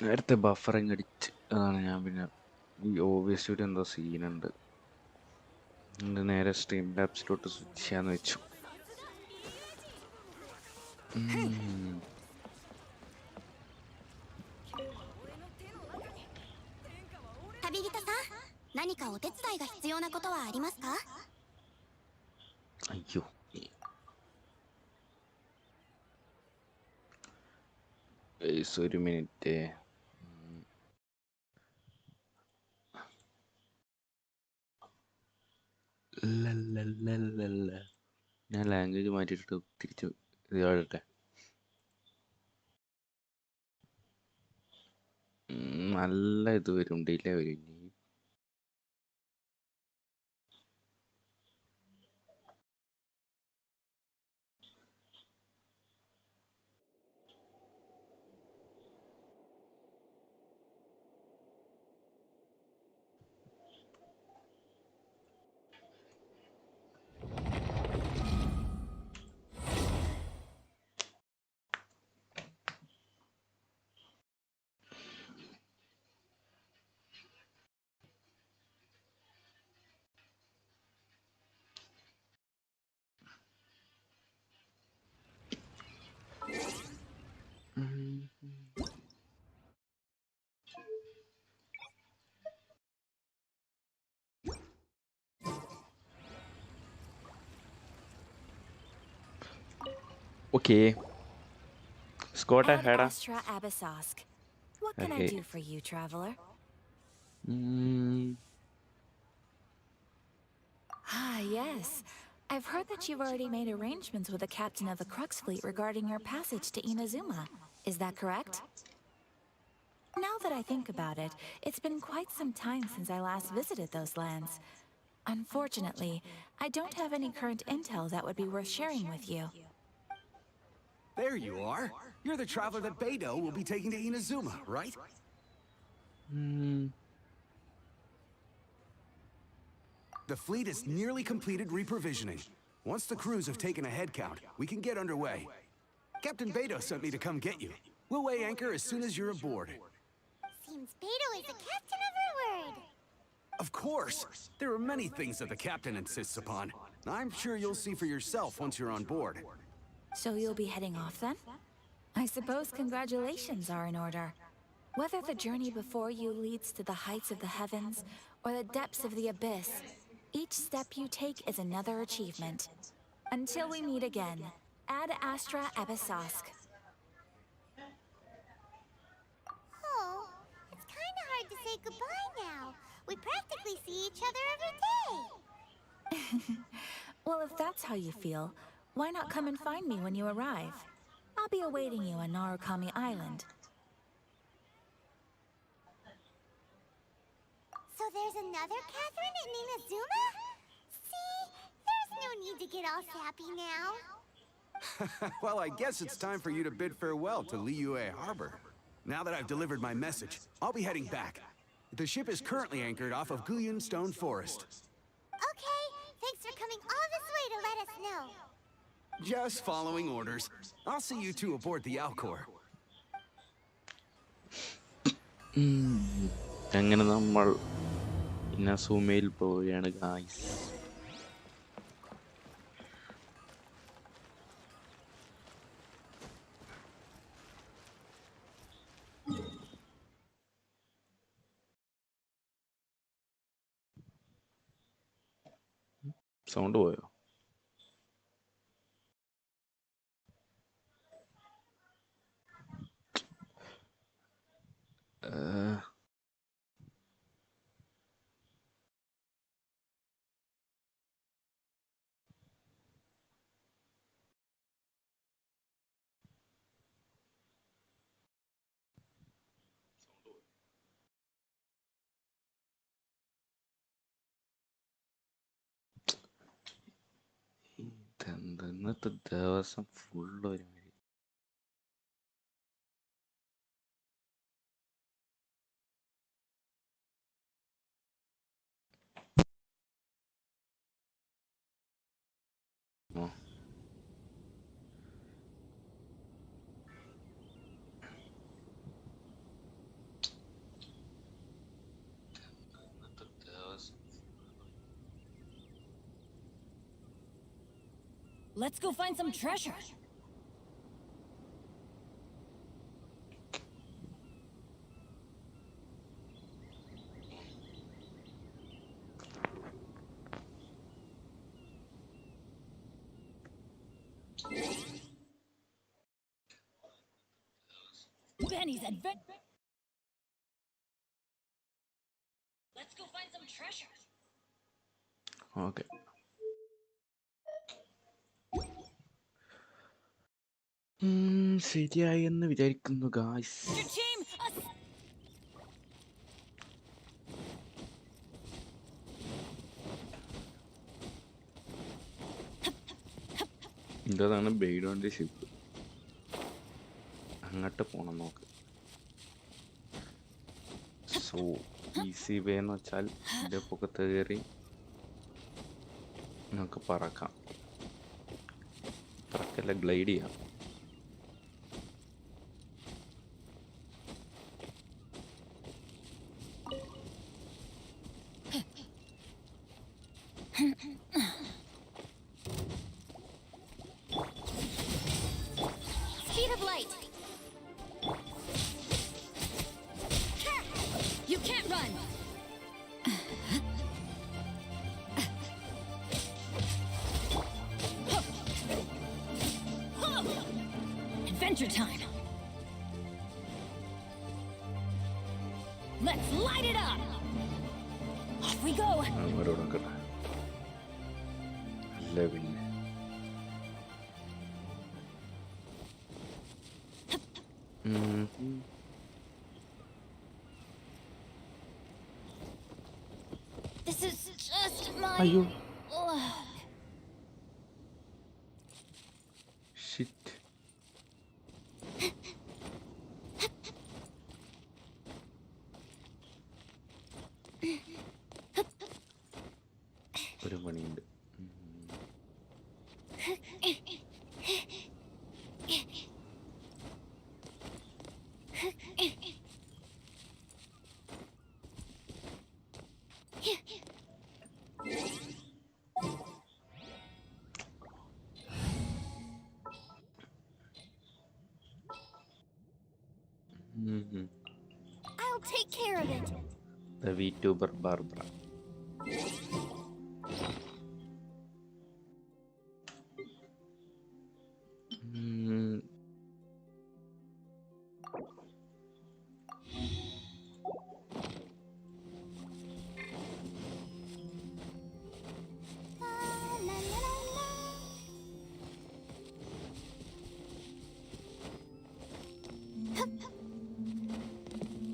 നേരത്തെ ബഫറിങ് അടിച്ച് അതാണ് ഞാൻ പിന്നെ ഈ ഓബിയസ്ലി എന്തോ സീനുണ്ട് നേരെ സ്ട്രീം ലാബ്സിലോട്ട് സ്വിച്ച് ചെയ്യാന്ന് വെച്ചു. അയ്യോ ഒരു മിനിറ്റ്. ഞാൻ ലാംഗ്വേജ് മാറ്റിയിട്ട് തിരിച്ച് ഇതാടട്ടെ. നല്ല ഇത് വരും, ഡിലേ വരും. Okay. Scott ahead. Astra Abyssosk. What can I do for you, traveler? Ah, yes. I've heard that you've already made arrangements with the captain of the Crux fleet regarding your passage to Inazuma. Is that correct? Now that I think about it, it's been quite some time since I last visited those lands. Unfortunately, I don't have any current intel that would be worth sharing with you. There you are. You're the traveler that Beidou will be taking to Inazuma, right? The fleet has nearly completed reprovisioning. Once the crews have taken a head count, we can get underway. Captain Beidou sent me to come get you. We'll weigh anchor as soon as you're aboard. Seems Beidou is the captain of her word. Of course. There are many things that the captain insists upon. I'm sure you'll see for yourself once you're on board. So you'll be heading off then? I suppose congratulations are in order. Whether the journey before you leads to the heights of the heavens or the depths of the abyss, each step you take is another achievement. Until we meet again, Ad Astra Abyssosk. Oh, it's kind of hard to say goodbye now. We practically see each other every day. Well, if that's how you feel, why not come and find me when you arrive? I'll be awaiting you on Narukami Island. So there's another Catherine in Inazuma? See? There's no need to get all sappy now. Well, I guess it's time for you to bid farewell to Liyue Harbor. Now that I've delivered my message, I'll be heading back. The ship is currently anchored off of Guyun Stone Forest. Okay, thanks for coming all this way to let us know. Just following orders. I'll see you two aboard the Alcor. അങ്ങനെ നമ്മൾ ഇനസുമയിൽ പോവുകയാണ് guys. Sound പോയോ? ഇന്നത്തെ ദിവസം full ഒരു Let's go find some treasure. Benny's adventure. Let's go find some treasure. Okay. ശരിയായി എന്ന് വിചാരിക്കുന്നു ഗായ്സ്. Your team. ഇതാണ് ബെയ്ഡോന്റെ ഷിപ്പ്. അങ്ങോട്ട് പോണം നോക്ക്. സോ ഈസി വേ എന്ന് വെച്ചാൽ ഇതിൻ്റെ പുറത്ത് കയറി നമുക്ക് പറക്കാം. പറക്കല്ല, ഗ്ലൈഡ് ചെയ്യാം. Speed of light. You can't run. Adventure time. Let's light it up. Off we go. അവരോടൊക്കെ അല്ല പിന്നെ This is just my അയ്യോ luck. ഷിറ്റ്. ഒരു പണിയുണ്ട്. I'll take care of it. The VTuber Barbara. La, la, la, la, la.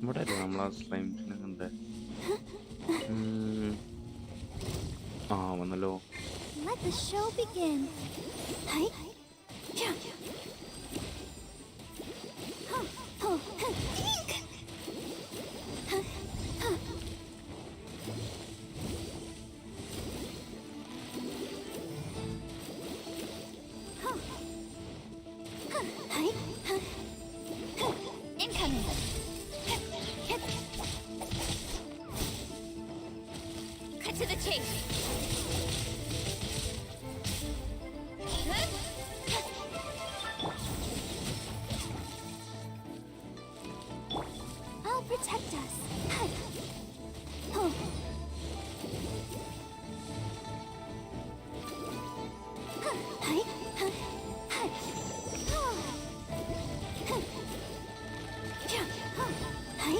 ഇവിടെ നമ്മൾ ആ സ്ലൈംസിനെ കണ്ട ആ വന്നല്ലോ. Let the show begin. Hi. Yeah. Huh. Oh. Eek. Huh. Huh. Huh. Huh. Hi. Huh. Huh. Incoming. Hit. Cut to the chase. I'll protect us. Hi. Oh. Huh. Hi. Huh. Hi. Oh. Huh. Yeah. Huh. Hi.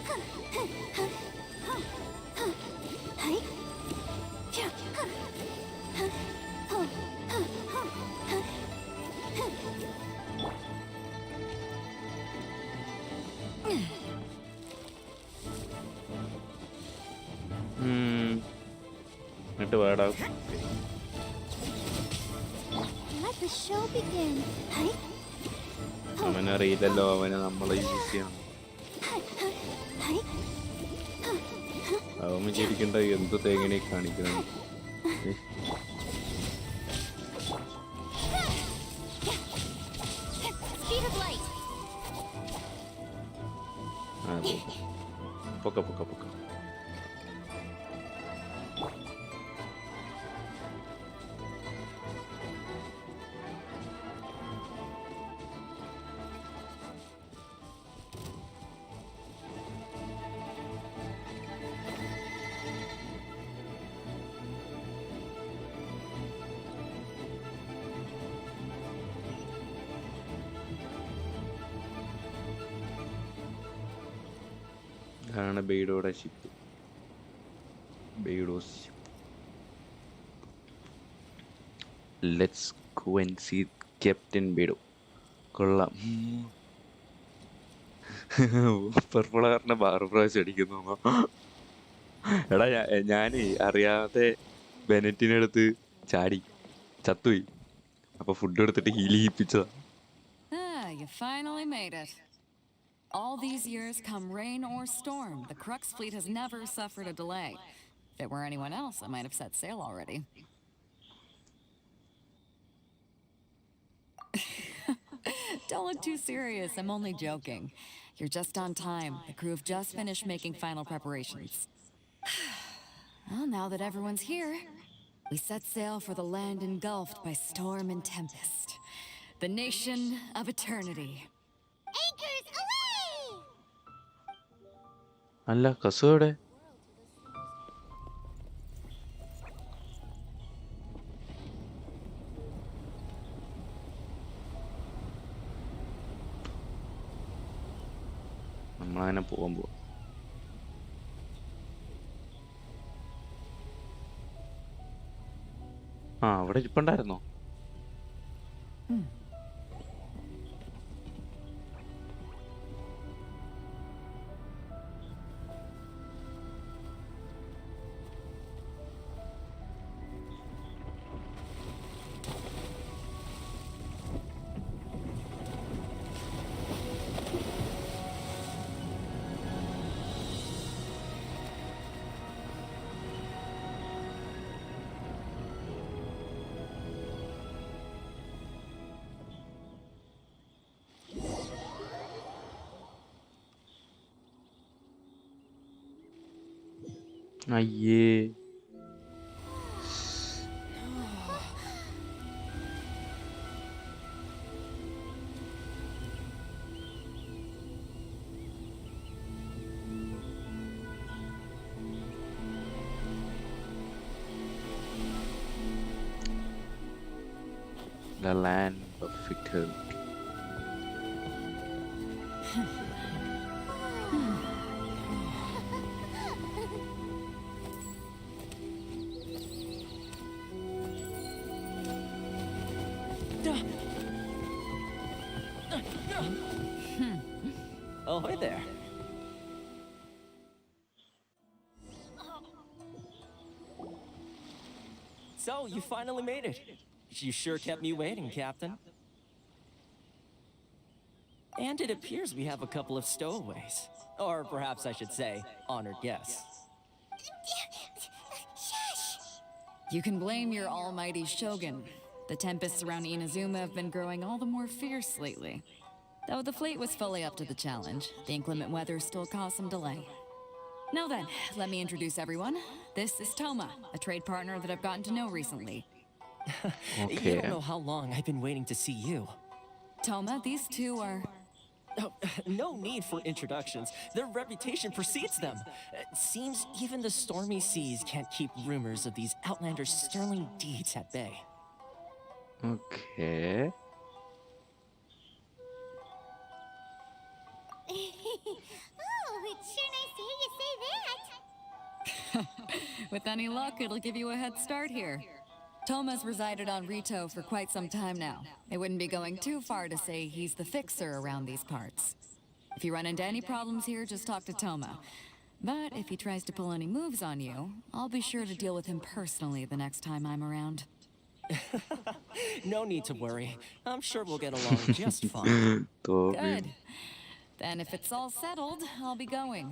Huh. Huh. Huh. Huh. Huh. Hi. Yeah. Huh. Huh. Oh. Huh. Huh. Huh. Huh. എന്നിട്ട് വേടാ. Let the show begin. Hi. അവനറിയില്ലല്ലോ അവനെ നമ്മളെ use ചെയ്യണം. Hi. Huh. Hi. Huh. Huh. അവൻ വിചാരിക്കേണ്ട എന്ത് തേങ്ങനെ കാണിക്കണം. Speed of light. അതെ പൊക്ക പൊക്ക പൊക്ക. ആണ് ബെയ്ഡോയുടെ ship. Beydo's ship. Let's go and see captain Beydo. കൊള്ളാം. പർപ്പിളാറിനെ ബാറ് പ്രാവശ്യം അടിക്കുന്നു. എടാ ഞാൻ അറിയാതെ ബെനറ്റിനടുത്ത് ചാടി ചത്തുപോയി. അപ്പൊ ഫുഡ് എടുത്തിട്ട് heal ചെയ്യിപ്പിച്ചതാ. You finally made it. All these years, come rain or storm, the Crux fleet has never suffered a delay. If it were anyone else, I might have set sail already. Don't look too serious, I'm only joking. You're just on time. The crew have just finished making final preparations. Well, now that everyone's here, we set sail for the land engulfed by storm and tempest. The nation of eternity. Anchors away! അല്ല കസുവടെ നമ്മളങ്ങനെ പോകുമ്പോ അവിടെ ഇരിപ്പുണ്ടായിരുന്നോ? അയ്യേ. The land of eternity. Oh, hey there. So, you finally made it. You sure kept me waiting, Captain. And it appears we have a couple of stowaways. Or perhaps I should say, honored guests. Shush! You can blame your almighty shogun. The tempests around Inazuma have been growing all the more fierce lately. Though the fleet was fully up to the challenge, the inclement weather still caused some delay. Now then, let me introduce everyone. This is Toma, a trade partner that I've gotten to know recently. You don't know how long I've been waiting to see you. Toma, these two are... Oh, no need for introductions. Their reputation precedes them. Seems even the stormy seas can't keep rumors of these outlanders' sterling deeds at bay. Okay. Oh, it's sure nice to hear you say that. With any luck, it'll give you a head start here. Toma's resided on Rito for quite some time now. It wouldn't be going too far to say he's the fixer around these parts. If you run into any problems here, just talk to Toma. But if he tries to pull any moves on you, I'll be sure to deal with him personally the next time I'm around. No need to worry. I'm sure we'll get along just fine. Good. Then if it's all settled, I'll be going.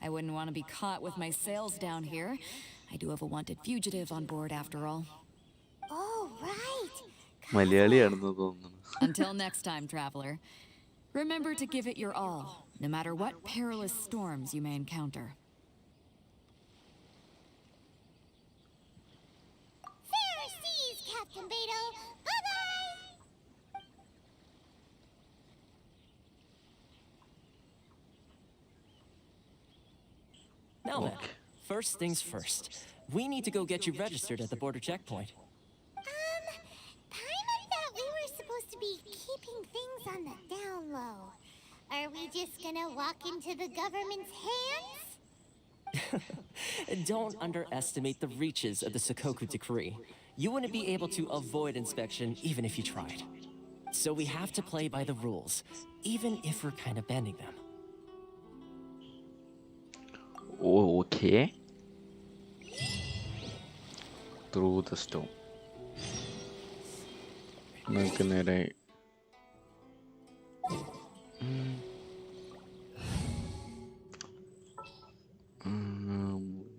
I wouldn't want to be caught with my sails down here. I do have a wanted fugitive on board after all. Oh, right. മലയാളിയാണെന്ന് തോന്നുന്നു. Until next time, traveler. Remember to give it your all, no matter what perilous storms you may encounter. Fair seas, Captain Beto. Bye-bye! Now then, first things first. We need to go get you registered at the border checkpoint. Paimon thought we were supposed to be keeping things on the down low. Are we just gonna walk into the government's hands? Don't underestimate the reaches of the Sakoku Decree. You wouldn't be able to avoid inspection even if you tried. So we have to play by the rules, even if we're kind of bending them. Oh, okay. Through the storm. നമുക്ക് നേരെ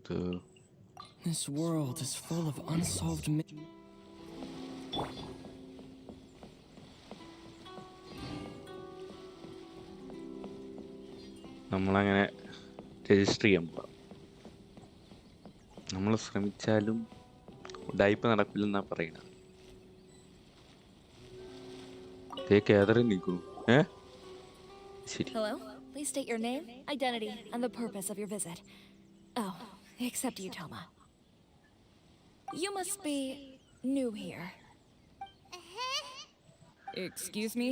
the This world is full of unsolved നമ്മളങ്ങനെ register ചെയ്യാൻ പോകാം. നമ്മൾ ശ്രമിച്ചാലും ഉഡായിപ്പ് നടക്കില്ലെന്നാ പറയുന്നത്. നിൽക്കുന്നു. ശരി. Hello? Please state your name, identity, and the purpose of your visit. Oh, except you, Toma. You must be new here. Excuse me?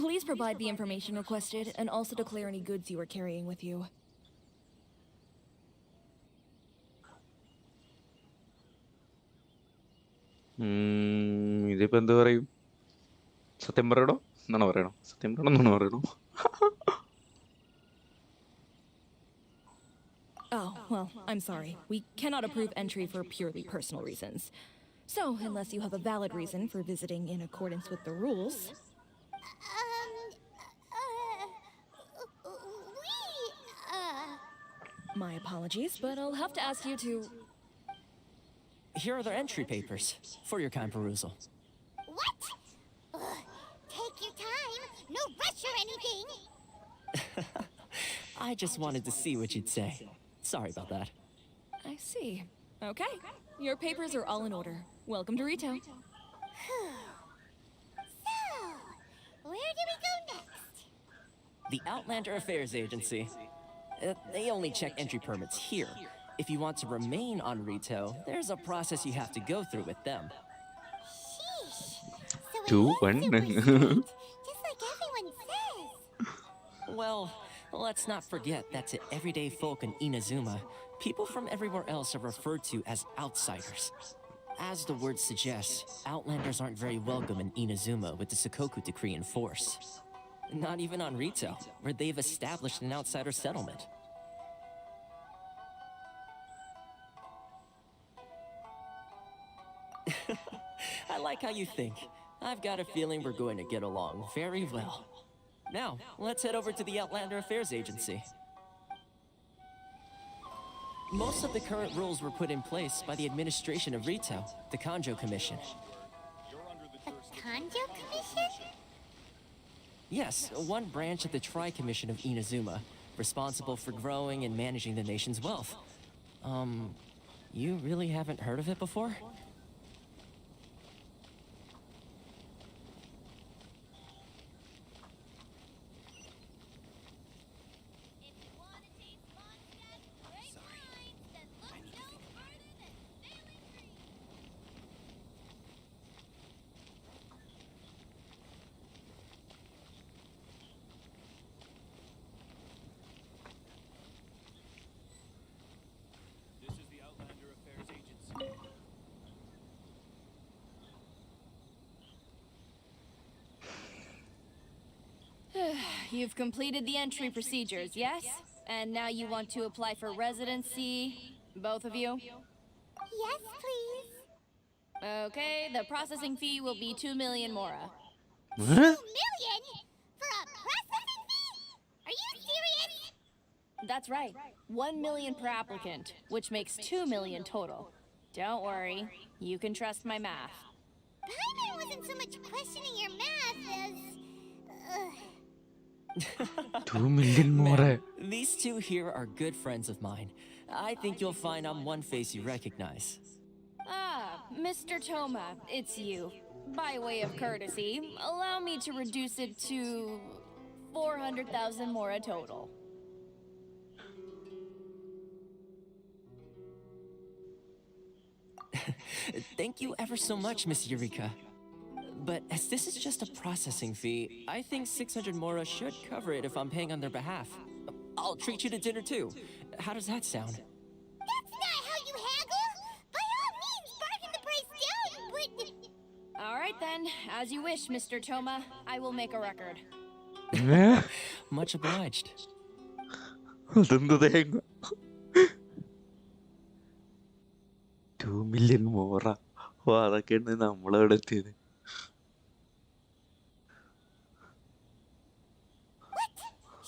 Please provide the information requested and also declare any goods you are carrying with you. ഇതിപ്പോ എന്ത് പറയും? സത്യം പറയണോ എന്നാണോ പറയണോ? സത്യം പറയണോ എന്നാണോ പറയണോ? Oh, well, I'm sorry. We cannot approve entry for purely personal reasons. So, unless you have a valid reason for visiting in accordance with the rules... My apologies, but I'll have to ask you to... Here are their entry papers for your kind perusal. What? Take your time. No rush or anything. I just wanted to see what you'd say. Sorry about that. I see. Okay. Your papers are all in order. Welcome to Rito. So, where do we go next? The Outlander Affairs Agency. They only check entry permits here. If you want to remain on Rito, there's a process you have to go through with them. Sheesh. So it Two, is one. super strict, just like everyone says. Well, let's not forget that to everyday folk in Inazuma, people from everywhere else are referred to as outsiders. As the word suggests, Outlanders aren't very welcome in Inazuma with the Sakoku Decree in force. Not even on Rito, where they've established an outsider settlement. I like how you think. I've got a feeling we're going to get along very well. Now, let's head over to the Outlander Affairs Agency. Most of the current rules were put in place by the administration of Rito, the Kanjo Commission. The Kanjo Commission? Yes, one branch of the Tri-Commission of Inazuma, responsible for growing and managing the nation's wealth. You really haven't heard of it before? You've completed the entry procedures, yes? And now you want to apply for residency, both of you? Yes, please. Okay, the processing fee will be 2 million mora. 2 million? For a processing fee? Are you serious? That's right. 1 million per applicant, which makes 2 million total. Don't worry, you can trust my math. Paimon wasn't so much questioning your math as... 2 million more. These two here are good friends of mine. I think you'll find I'm one face you recognize. Ah, Mr. Toma, it's you. By way of courtesy, allow me to reduce it to 400,000 mora total. Thank you ever so much, Miss Eureka. But as this is just a processing fee, I think 600 mora should cover it if I'm paying on their behalf. I'll treat you to dinner too. How does that sound? That's not how you haggle! By all means, bargain the price down, but... All right then, as you wish, Mr. Toma. I will make a record. Much obliged. അതെന്ത് തേങ്ങ 2 million Vora ഓ അതൊക്കെയാണ് നമ്മളവിടെ എത്തിയത് What?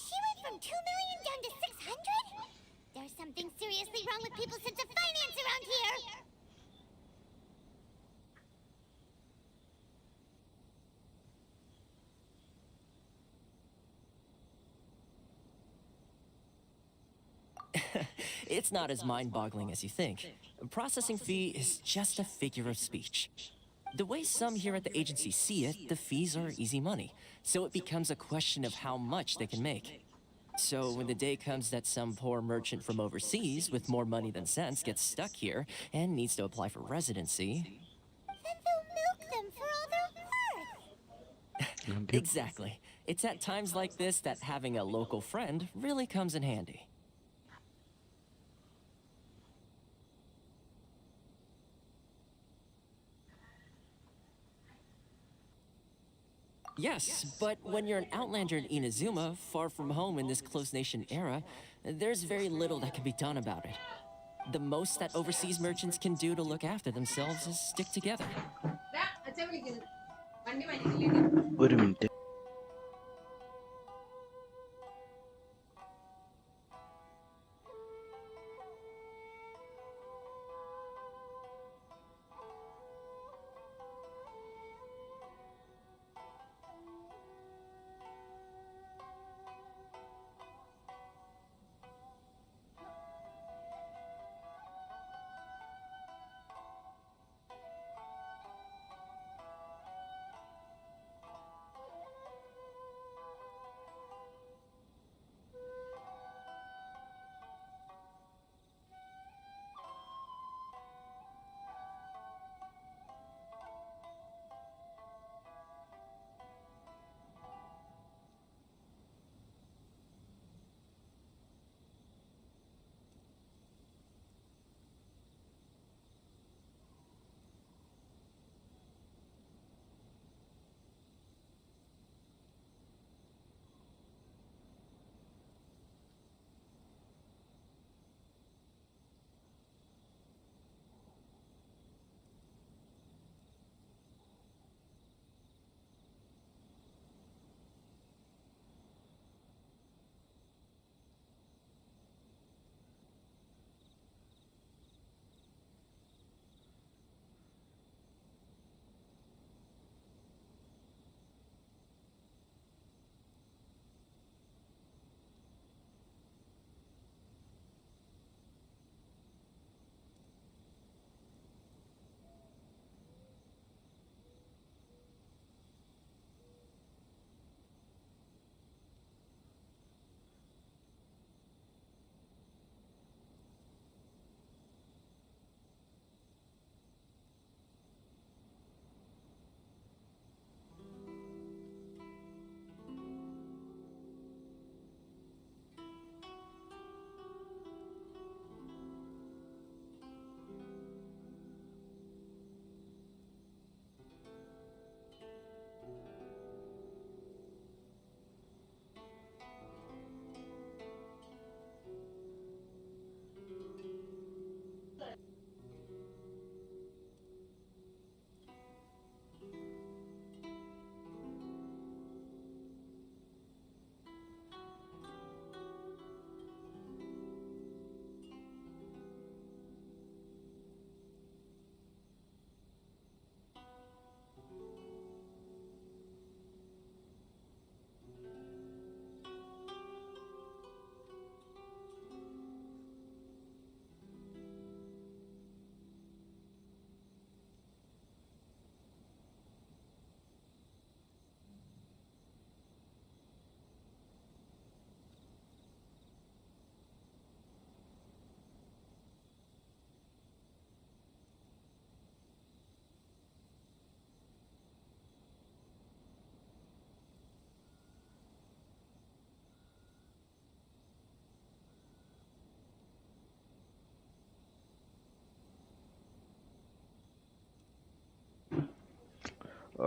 She went from 2 million down to 600? There's something seriously wrong with people's sense of finance around here! It's not as mind-boggling as you think. Processing fee is just a figure of speech. The way some here at the agency see it, the fees are easy money, so it becomes a question of how much they can make. So when the day comes that some poor merchant from overseas with more money than sense gets stuck here and needs to apply for residency... Then they'll milk them for all they're worth! Exactly. It's at times like this that having a local friend really comes in handy. Yes, but when you're an outlander in Inazuma, far from home in this close nation era, there's very little that can be done about it. The most that overseas merchants can do to look after themselves is stick together. ഒരു minute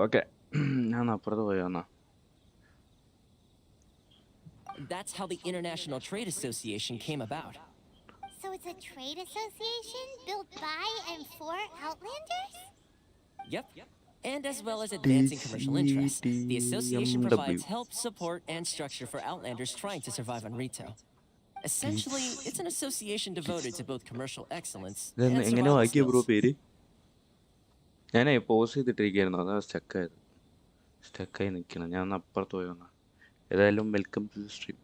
okay. ഞാൻ അപ്പുറത്ത് പോയാ. That's how the International Trade Association came about. So it's a trade association built by and for Outlanders? Yep. And as well as advancing commercial interests, the association provides TCMW. help, support, and structure for Outlanders trying to survive on Rito. Essentially, it's an association devoted to both commercial excellence ഇതെന്ന് and എങ്ങനെ survival വായിക്കുക bro skills. പേര്? ഞാനേ pose ചെയ്തിട്ടിരിക്കുകയായിരുന്നു, അതാ സ്റ്റക്കായി നിൽക്കണം. ഞാൻ ഒന്ന് അപ്പുറത്ത് പോയി വന്നാ. ഏതായാലും വെൽക്കം ടു ദി സ്ട്രീം.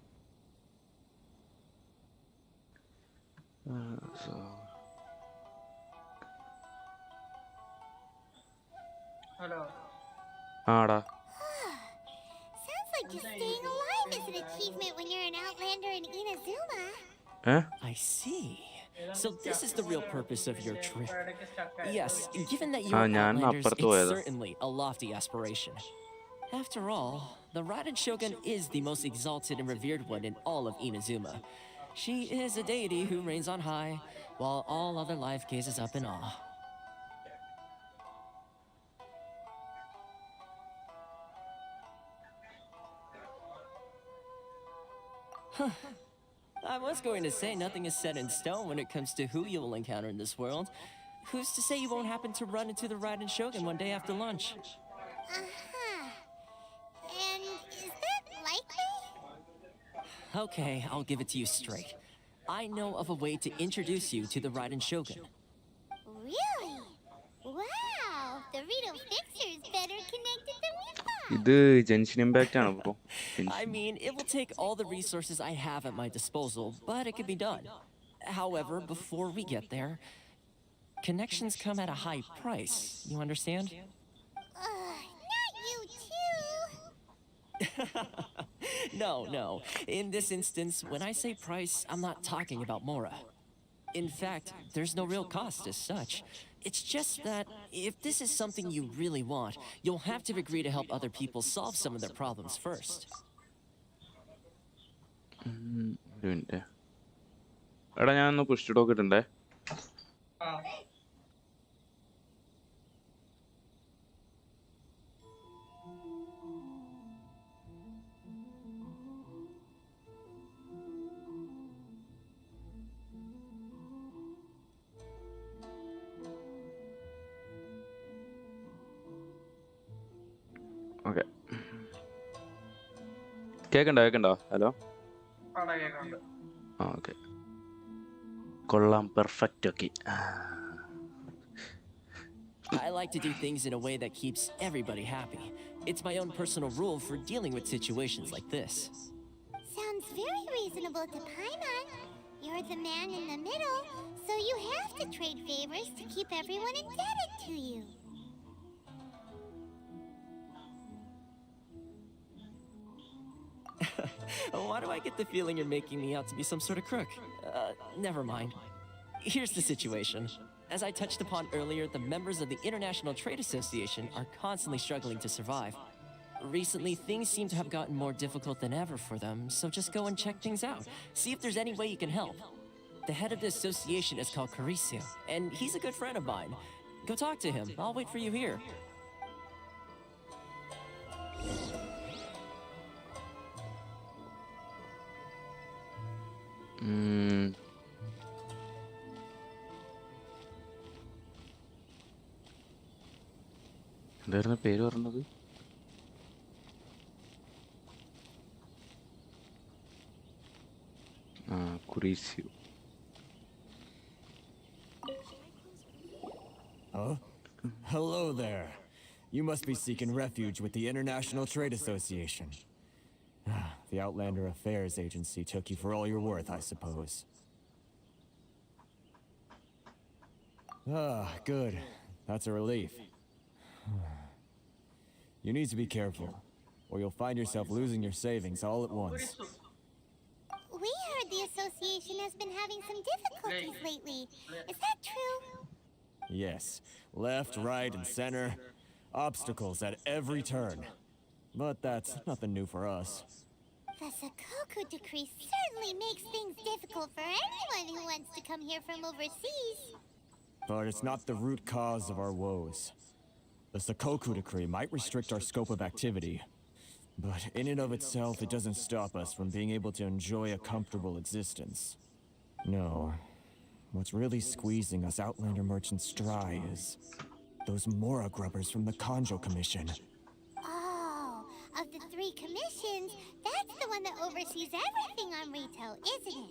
ആടാ. Sounds like just staying alive is an achievement when you're an Outlander in Inazuma. I see. So this is the real purpose of your trip. Yes, given that you are ഞാൻ Outlanders, അപ്പുറത്ത് it's പോയതാ. certainly a lofty aspiration. After all, the Raiden Shogun is the most exalted and revered one in all of Inazuma. She is a deity who reigns on high, while all other life gazes up in awe. I was going to say nothing is set in stone when it comes to who you will encounter in this world. Who's to say you won't happen to run into the Raiden Shogun one day after lunch? Uh-huh. And is that likely? Okay, I'll give it to you straight. I know of a way to introduce you to the Raiden Shogun. Really? Wow! The Rito Fixer is better connected than we thought. ഇത് ജെൻഷിൻ impact ആണ് bro. I mean, it will take all the resources I have at my disposal, but it can be done. However, before we get there, connections come at a high price. You understand? Not you too. No. In this instance, when I say price, I'm not talking about Mora. In fact, there's no real cost as such. It's just that if this is something you really want, you'll have to agree to help other people solve some of their problems first. ഒരു minute. എടാ ഞാൻ ഒന്ന് push dock ഇട്ടുണ്ടേ. Okay. കേക്കണ്ടോ? Hello. ആ okay. കൊള്ളാം. Perfect. Okay. I like to do things in a way that keeps everybody happy. It's my own personal rule for dealing with situations like this. Sounds very reasonable to Paimon. You're the man in the middle, so you have to trade favors to keep everyone indebted to you. Why do I get the feeling you're making me out to be some sort of crook? Never mind. Here's the situation. As I touched upon earlier, the members of the International Trade Association are constantly struggling to survive. Recently, things seem to have gotten more difficult than ever for them, so just go and check things out. See if there's any way you can help. The head of the association is called Caricio, and he's a good friend of mine. Go talk to him. I'll wait for you here. എന്തായിരുന്നു പേര് പറഞ്ഞത്? Caricio. Huh? Hello there. You must be seeking refuge with the International Trade Association. The Outlander Affairs Agency took you for all you're worth, I suppose. Good. That's a relief. You need to be careful, or you'll find yourself losing your savings all at once. We heard the association has been having some difficulties lately. Is that true? Yes. Left, right, and center. Obstacles at every turn. But that's nothing new for us. The Sakoku decree certainly makes things difficult for anyone who wants to come here from overseas. But it's not the root cause of our woes. The Sakoku decree might restrict our scope of activity, but in and of itself, it doesn't stop us from being able to enjoy a comfortable existence. No, what's really squeezing us Outlander merchants dry is those Mora grubbers from the Kanjo Commission. Oh, of the 3 commissions, that's the one that oversees everything on Rito, isn't it?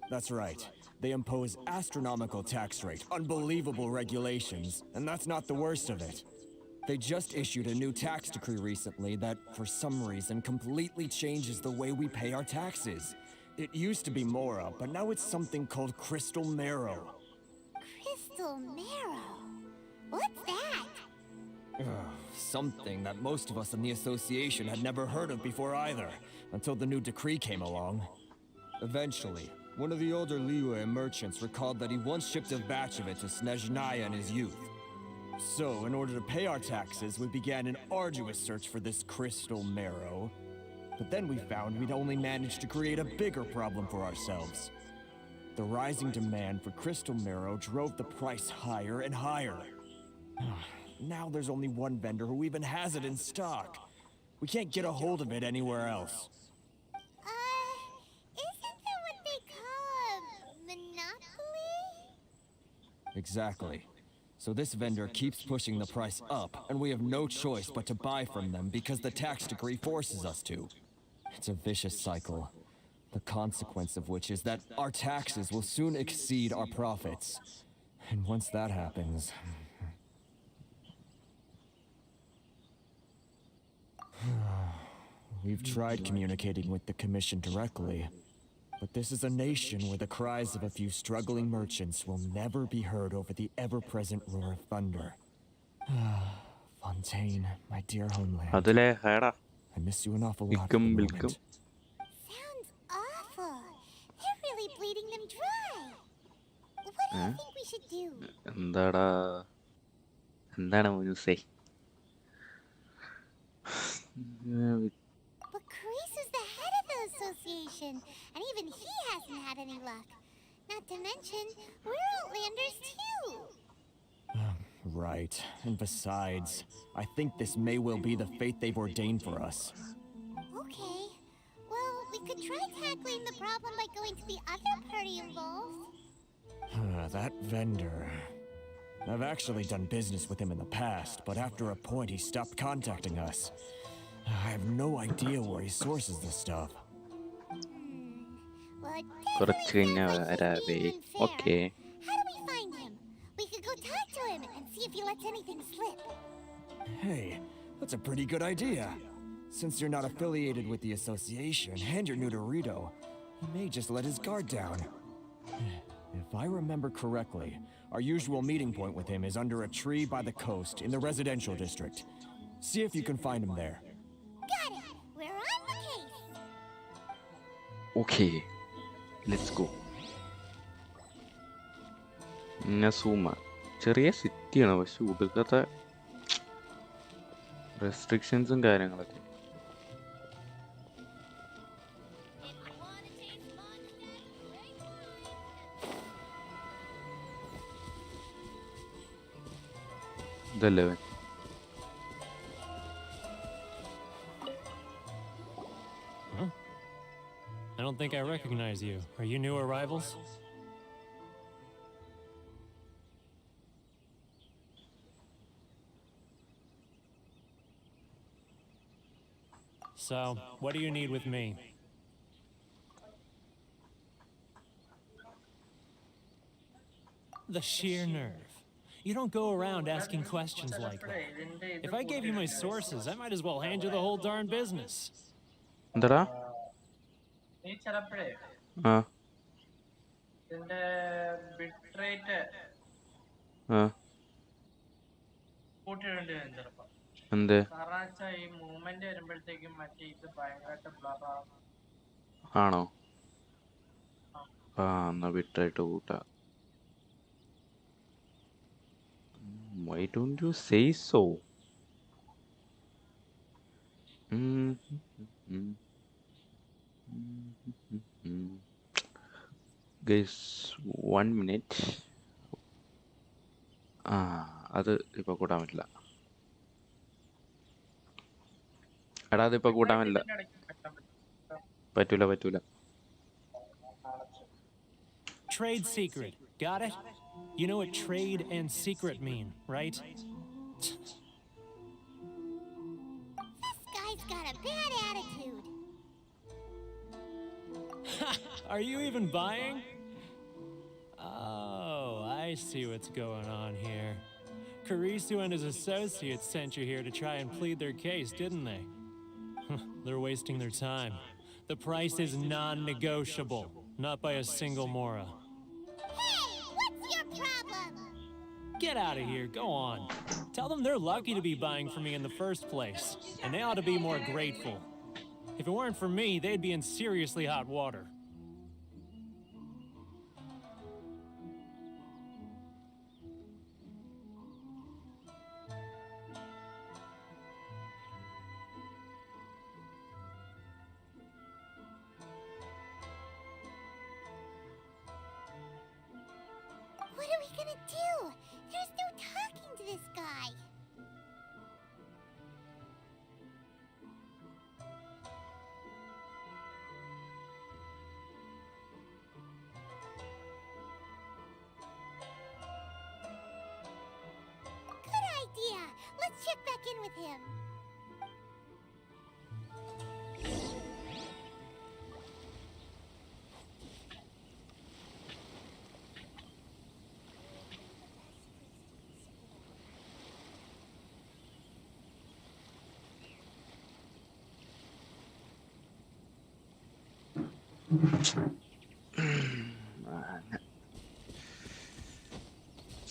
That's right. They impose astronomical tax rate, unbelievable regulations, and that's not the worst of it. They just issued a new tax decree recently that, for some reason, completely changes the way we pay our taxes. It used to be Mora, but now it's something called Crystal Marrow. Crystal Marrow? What's that? Something that most of us in the association had never heard of before either, until the new decree came along. Eventually, one of the older Liyue merchants recalled that he once shipped a batch of it to Snezhnaya in his youth. So, in order to pay our taxes, we began an arduous search for this crystal marrow. But then we found we'd only managed to create a bigger problem for ourselves. The rising demand for crystal marrow drove the price higher and higher. Now there's only one vendor who even has it in stock. We can't get a hold of it anywhere else. Isn't that what they call a monopoly? Exactly. So this vendor keeps pushing the price up, and we have no choice but to buy from them because the tax decree forces us to. It's a vicious cycle, the consequence of which is that our taxes will soon exceed our profits. And once that happens... We've tried communicating with the Commission directly, but this is a nation where the cries of a few struggling merchants will never be heard over the ever-present roar of thunder. Fontaine, my dear homeland. I miss you an awful lot for the moment. Sounds awful. They're really bleeding them dry. What do you think we should do? എന്താണ് മ്യൂസേ? But Carice is the head of the association, and even he hasn't had any luck. Not to mention, we're Outlanders too. Right. And besides, I think this may well be the fate they've ordained for us. Okay. Well, we could try tackling the problem by going to the other party involved. That vendor... I've actually done business with him in the past, but after a point he stopped contacting us. I have no idea where he sources this stuff. Well, it കുറച്ച് definitely കഴിഞ്ഞാ sounds like വരാവേ. he's being unfair. Okay. How do we find him? We could go talk to him and see if he lets anything slip. Hey, that's a pretty good idea. Since you're not affiliated with the association and you're new to Rito, he may just let his guard down. If I remember correctly, our usual meeting point with him is under a tree by the coast in the residential district. See if you can find him there. Got it. We're on the case. Okay, let's go. നസൂമ ചെറിയ സിറ്റിയാണ്, പക്ഷെ ഒടുക്കത്തെ റെസ്ട്രിക്ഷൻസും കാര്യങ്ങളൊക്കെ. ഇതല്ലേ അവൻ? I don't think I recognize you. Are you new arrivals? So, what do you need with me? The sheer nerve. You don't go around asking questions like that. If I gave you my sources, I might as well hand you the whole darn business. എന്താടാ? ആ ആ എന്ത് ആണോ? ആ എന്നാ ബിറ്റായിട്ട് കൂട്ടാ. Why don't you say so? Guys, 1 minute. അത് ഇപ്പൊ കൂട്ടാൻ പറ്റില്ല. എടാ അതിപ്പോ കൂട്ടാൻ പറ്റില്ല. പറ്റൂല. Trade secret. Got it? You know what trade and secret mean, right? This guy's got a bad attitude. Are you even buying? Oh, I see what's going on here. Karisu and his associates sent you here to try and plead their case, didn't they? They're wasting their time. The price is non-negotiable, not by a single mora. Hey, what's your problem? Get out of here, go on. Tell them they're lucky to be buying from me in the first place, and they ought to be more grateful. If it weren't for me, they'd be in seriously hot water. What are we gonna do? There's no talking to this guy. Good idea. Let's check back in with him.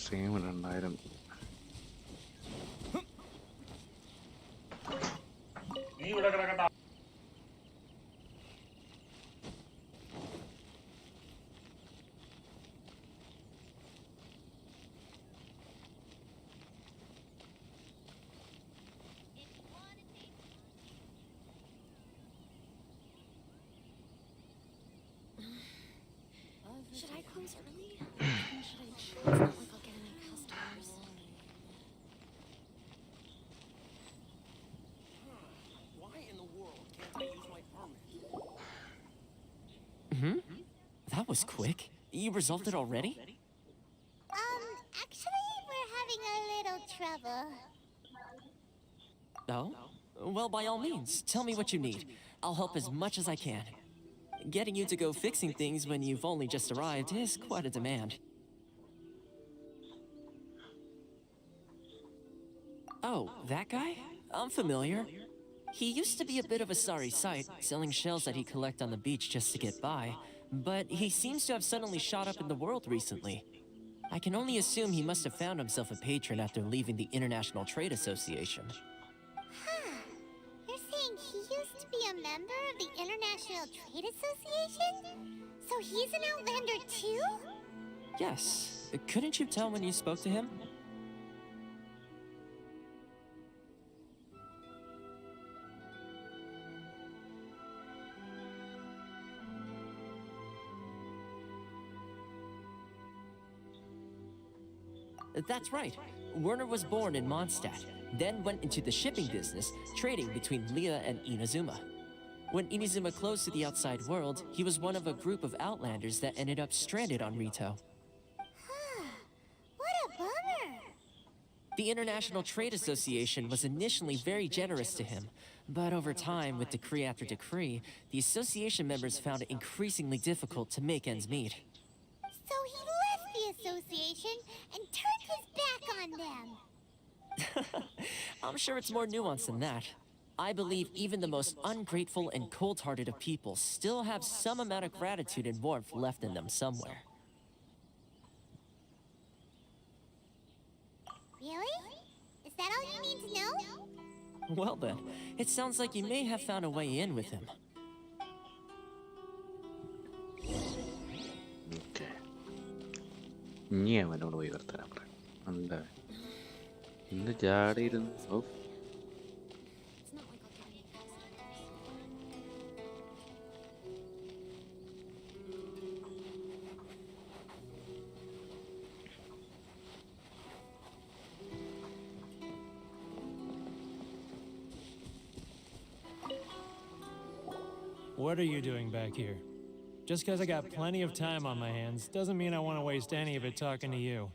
Same 2000. Should I close early? Or should I chill? It's not like I'll get any customers. Why in the world can't I use my permit? That was quick. You resolved it already? Actually, we're having a little trouble. Oh? Well, by all means, tell me what you need. I'll help as much as I can. Getting you to go fixing things when you've only just arrived is quite a demand. Oh, that guy? I'm familiar. He used to be a bit of a sorry sight, selling shells that he'd collect on the beach just to get by, but he seems to have suddenly shot up in the world recently. I can only assume he must have found himself a patron after leaving the International Trade Association. You're saying he used to be a member of the International Trade Association? So he's an Outlander too? Yes. Couldn't you tell when you spoke to him? That's right. Werner was born in Mondstadt, then went into the shipping business, trading between Leah and Inazuma. When Inazuma closed to the outside world, he was one of a group of Outlanders that ended up stranded on Rito. What a bummer. The International Trade Association was initially very generous to him, but over time, with decree after decree, the association members found it increasingly difficult to make ends meet. So he left the association and turned his back on them. I'm sure it's more nuanced than that. I believe even the most ungrateful and cold-hearted of people still have some amount of gratitude and warmth left in them somewhere. Really? Is that all you need to know? Well then, it sounds like you may have found a way in with him. Okay, ഇനി അവനോട് പോയി വർത്തരാൻ പറയാം. എന്താ ഇന്ന് ജാടയിരുന്നു. ഓ, It's not like I'll get any customers. What are you doing back here? Just because I got plenty of time on my hands doesn't mean I want to waste any of it talking to you.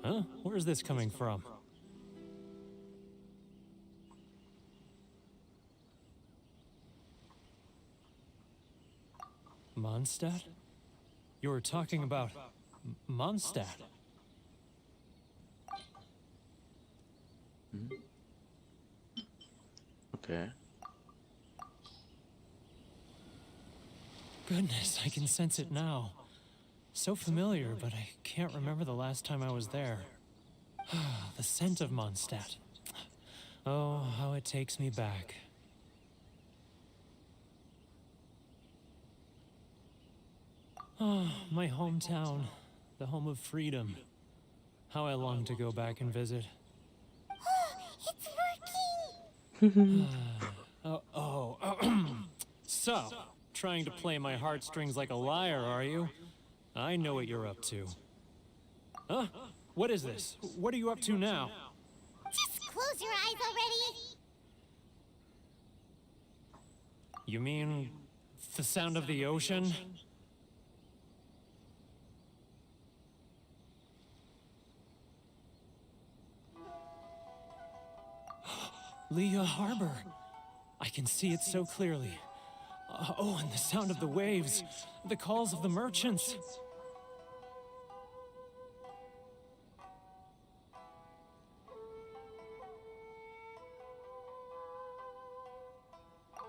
Huh? Where's this coming from? Mondstadt? You were talking about Mondstadt. Okay. Goodness, I can sense it now. So familiar, but I can't remember the last time I was there. The scent of Mondstadt. Oh, how it takes me back. Oh, my hometown. The home of freedom. How I long to go back and visit. It's working! So, trying to play my heartstrings like a liar, are you? I know what you're up to. Huh? What is this? What are you up to now? Just close your eyes already! You mean the sound of the ocean? Leah Harbor. I can see it so clearly. Oh, and the sound of the waves. The calls of the merchants.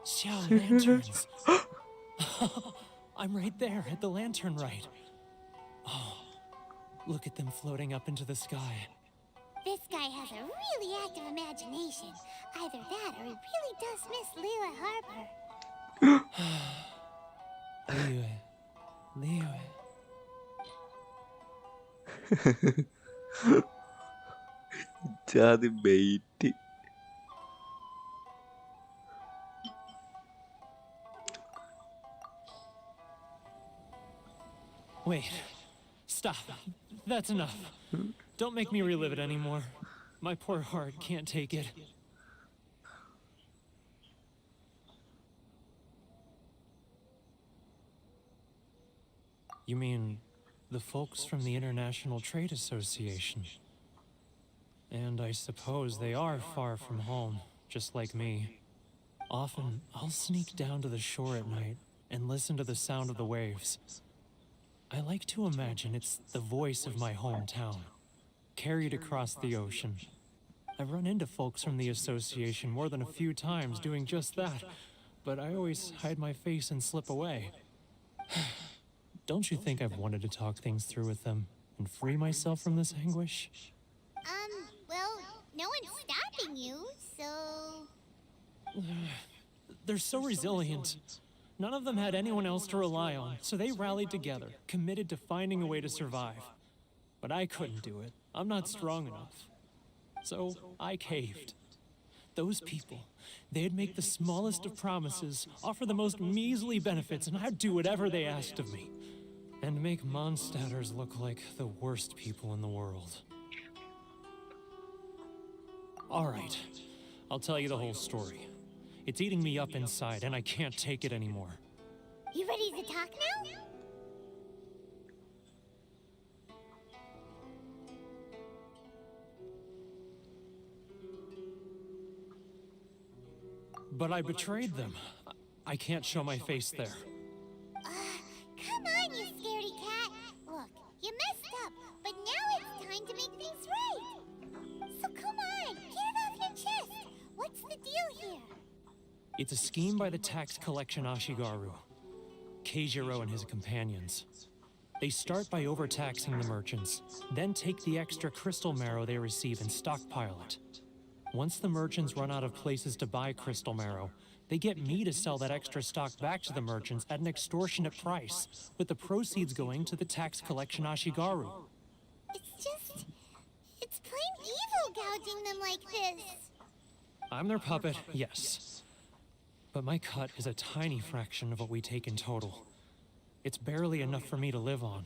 Xiao lanterns. I'm right there at the lantern right. Oh, look at them floating up into the sky. This guy has a really active imagination. Either that or he really does miss Lila Harbor. ജാതി bait. Wait. Stop. That's enough. Don't make me relive it anymore. My poor heart can't take it. You mean the folks from the International Trade Association? And I suppose they are far from home, just like me. Often, I'll sneak down to the shore at night and listen to the sound of the waves. I like to imagine it's the voice of my hometown, carried across the ocean. I've run into folks from the association more than a few times doing just that, but I always hide my face and slip away. Don't you think I've wanted to talk things through with them and free myself from this anguish? Well, no one's stopping you, so... They're so resilient. None of them had anyone else to rely on, so they rallied together, committed to finding a way to survive. But I couldn't do it. I'm not strong enough. So I caved. Those people, they'd make the smallest of promises, offer the most measly benefits, and I'd do whatever they asked of me. And make Mondstadters look like the worst people in the world. All right, I'll tell you the whole story. It's eating me up inside, and I can't take it anymore. You ready to talk now? But I betrayed them. I can't show my face there. Come on, you scaredy cat. Look, you messed up, but now it's time to make things right. So come on, get it off your chest. What's the deal here? It's a scheme by the tax collection Ashigaru, Keijiro and his companions. They start by overtaxing the merchants, then take the extra crystal marrow they receive and stockpile it. Once the merchants run out of places to buy crystal marrow, they get me to sell that extra stock back to the merchants at an extortionate price, with the proceeds going to the tax collection Ashigaru. It's plain evil gouging them like this. I'm their puppet, yes. But my cut is a tiny fraction of what we take in total. It's barely enough for me to live on.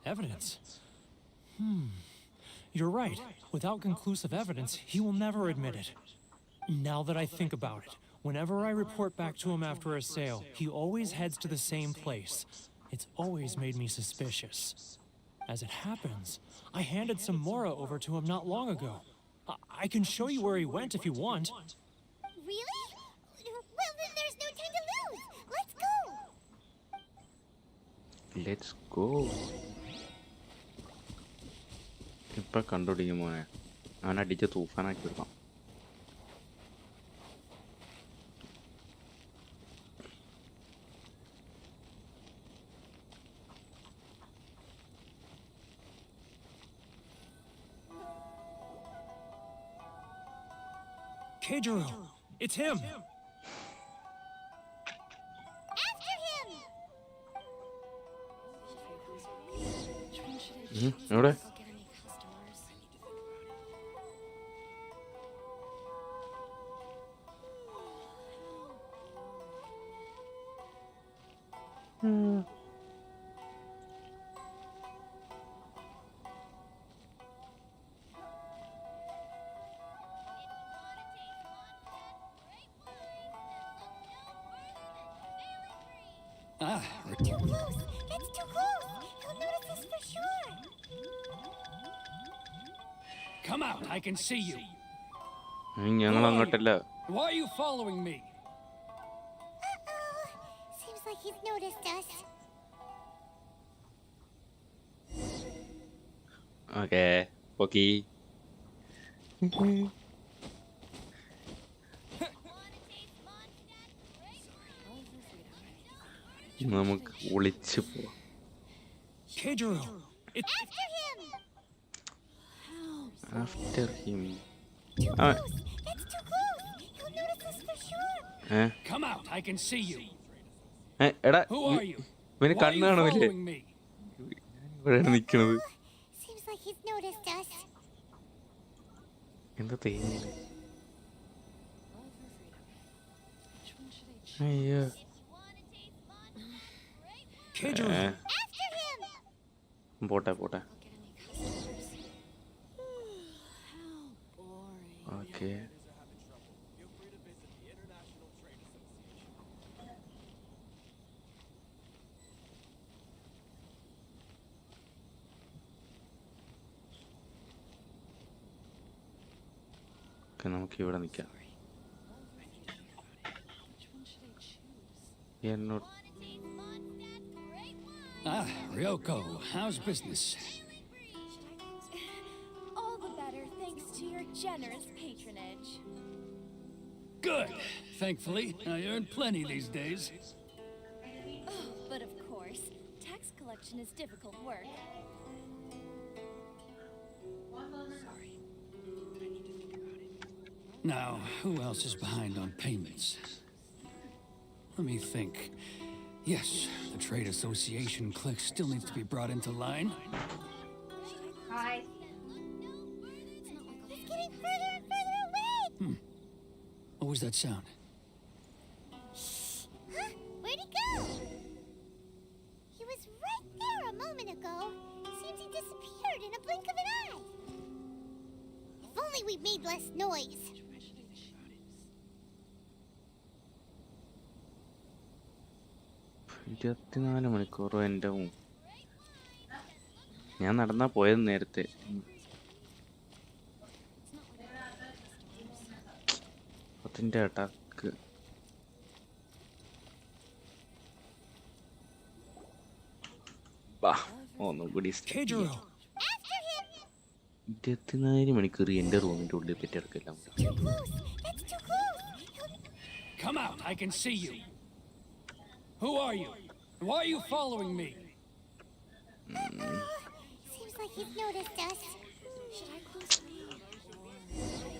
Evidence? You're right. Without conclusive evidence, he will never admit it. Now that I think about it, whenever I report back to him after a sale, he always heads to the same place. It's always made me suspicious. As it happens, I handed some Mora over to him not long ago. I can show you where he went if you want. Really? Well, then there's no time to lose. Let's go. Let's go. ഇപ്പം കണ്ടുപിടിക്കും മോനെ. അവനടിച്ച് തൂഫാനാക്കി വിടണം. Keijiro! It's him! After him! എവിടെ? Too close! It's too close! He'll notice us for sure! Come out, I can see you. ഞങ്ങൾ അങ്ങോട്ടല്ല. Why are you following me? Uh-oh. Seems like he's noticed us. Okay, Poki. നമുക്ക് ഒളിച്ചു പോവാം. Keijiro! It's... After him. Too close! It's too close! He'll notice us for sure! Come out, I can see you. എടാ Who are you? ഇവന് Why are you കണ്ണാണോ ഇല്ലേ? following me? ഇവിടെയാണ് നിക്കണത്. Seems like he's noticed us. എന്താ തേങ്ങ? അയ്യോ. Keijiro! After him! പോട്ടെ പോട്ടെ. ഓക്കെ. നമുക്ക് ഇവിടെ നിൽക്കാം. എന്നോട് Ryoko, how's business? All the better thanks to your generous patronage. Good. Thankfully, I earn plenty these days. Oh, but of course, tax collection is difficult work. Sorry. I need to think about it. Now, who else is behind on payments? Let me think. Yes, the trade association clique still needs to be brought into line. Hi. He's getting further and further away! What was that sound? Huh? Where'd he go? He was right there a moment ago. Seems he disappeared in a blink of an eye. If only we made less noise. 24 മണിക്കൂറോ എൻ്റെ ഞാൻ നടന്നാ പോയത് നേരത്തെ. അതിൻ്റെ attack. ഒന്നും കൂടി 24 മണിക്കൂർ എൻ്റെ റൂമിൻ്റെ ഉള്ളിൽ പറ്റിയെടുക്കില്ല. Too close! It's too close! Come out, I can see you. Who are you? Why are you following me? Seems like he's noticed us. Should I close the door?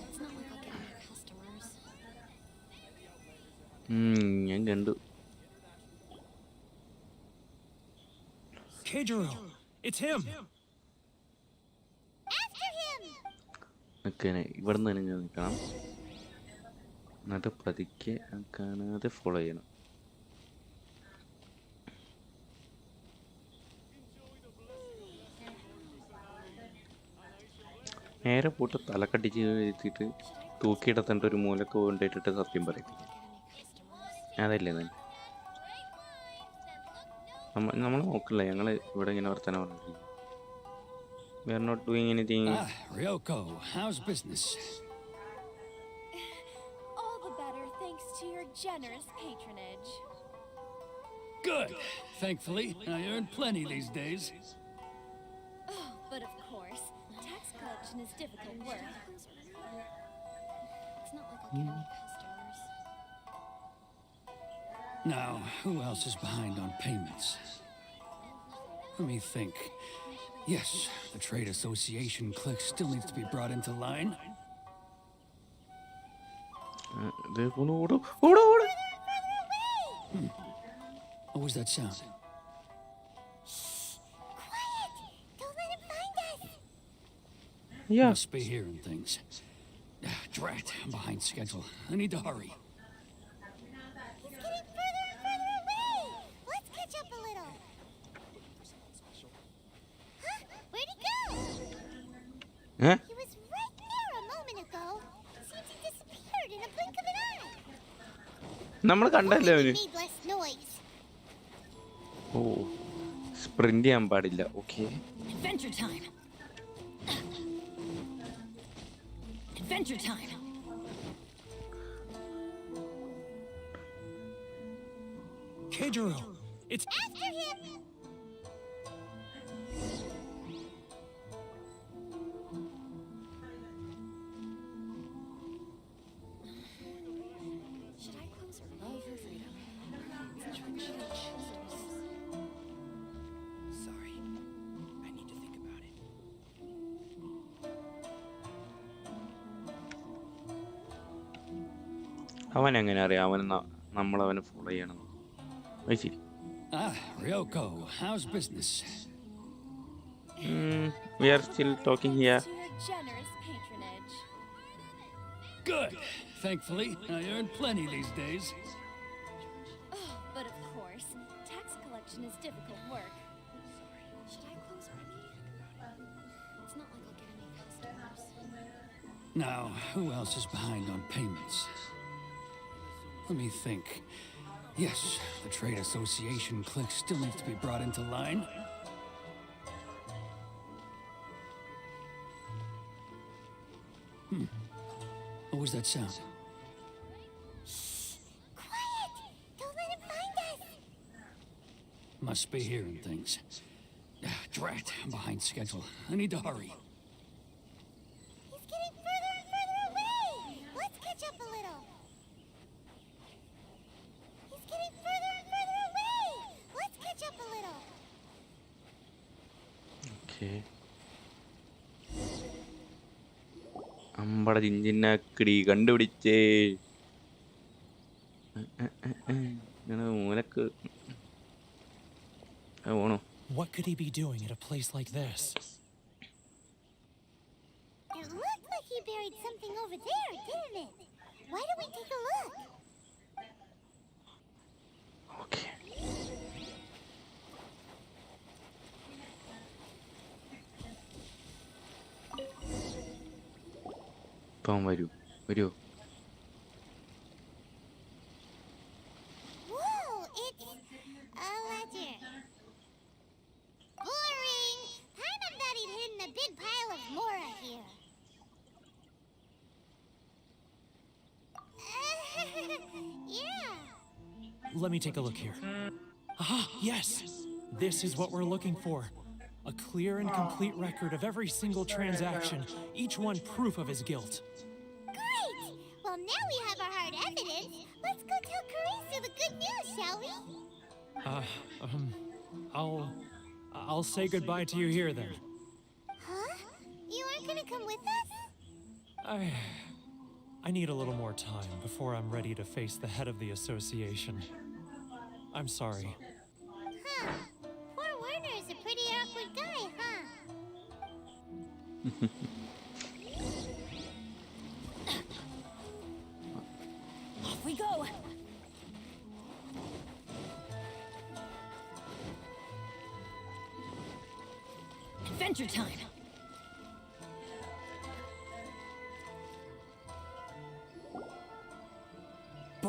It's not like I'll get more customers. ഞാൻ കണ്ടു. Keijiro! It's him! After him! നിൽക്കണേ, ഇവിടെ നിന്ന് തന്നെ ഞാൻ നിൽക്കണം. എന്നിട്ട് പതുക്കെ കാണാതെ ഫോളോ ചെയ്യണം. നേരെ പോയിട്ട് തലക്കടിച്ച് എഴുതിയിട്ട് തൂക്കിയിടത്തേണ്ട ഒരു മൂലക്ക് കൊണ്ടിട്ടിട്ട് സത്യം പറയിപ്പിക്കും. അതല്ലേ തന്നെ നമ്മൾ നോക്കില്ല. ഞങ്ങൾ ഇവിടെ ഇങ്ങനെ വർത്തമാനം പറഞ്ഞിരിക്കും. We are not doing anything. Ryoko, how's business? All the better thanks to your generous patronage. Good. Thankfully, I earn plenty these days. Oh, but of course, tax collection is difficult work. It's not like I'll get any customers. Now, who else is behind on payments? Let me think. Yes, the trade association clique still needs to be brought into line. What was that sound? Quiet! Don't let him find us! Yeah. Must be hearing things. Drat, I'm behind schedule. I need to hurry. He's getting further and further away! Let's catch up a little! Huh? Where'd he go? Huh? He was right there a moment ago. Seems he disappeared in a blink of an eye. നമ്മൾ കണ്ടല്ലേ അവന്. Need less noise. ഓ, sprint ചെയ്യാൻ പാടില്ല. Okay, Adventure time. Adventure time. Keijiro, it's After him! Should I close or love her freedom? Sorry. I need to think about it. അവൻ എങ്ങനെ അറിയാം അവൻ നമ്മളവനെ follow ചെയ്യണം? അത് ശരി. Ryoko, how's business? We are still talking here. To your generous patronage. Good. Thankfully, I earn plenty these days. Oh, but of course, tax collection is difficult work. Should I close or It's not like I'll get any customers. Now, who else is behind on payments? Let me think. Yes, the trade association clique still needs to be brought into line. What was that sound? Quiet! Don't let him find us! Must be hearing things. Drat, I'm behind schedule. I need to hurry. He's getting further and further away! Let's catch up a little! He's getting further and further away! Let's catch up a little! Okay, അമ്പട ചിഞ്ചിനാക്കിടി കണ്ടുപിടിച്ചേ. മൂലക്ക് പോണോ? what could he be doing at a place like this? It looked like he buried something over there, didn't it? Why don't we take a look? Okay, ഇപ്പം വരൂ. Whoa, it's a ledger. Boring! Paimon thought he'd hidden a big pile of Mora here. Yeah. Let me take a look here. Ah, yes! This is what we're looking for. A clear and complete record of every single transaction, each one proof of his guilt. Great! Well, now we have our hard evidence. Let's go tell Karisu the good news, shall we? I'll say goodbye to you here then. Huh? You aren't gonna come with us? I need a little more time before I'm ready to face the head of the association. I'm sorry. Huh. Poor Werner is a pretty awkward guy, huh? Off we go. Adventure time.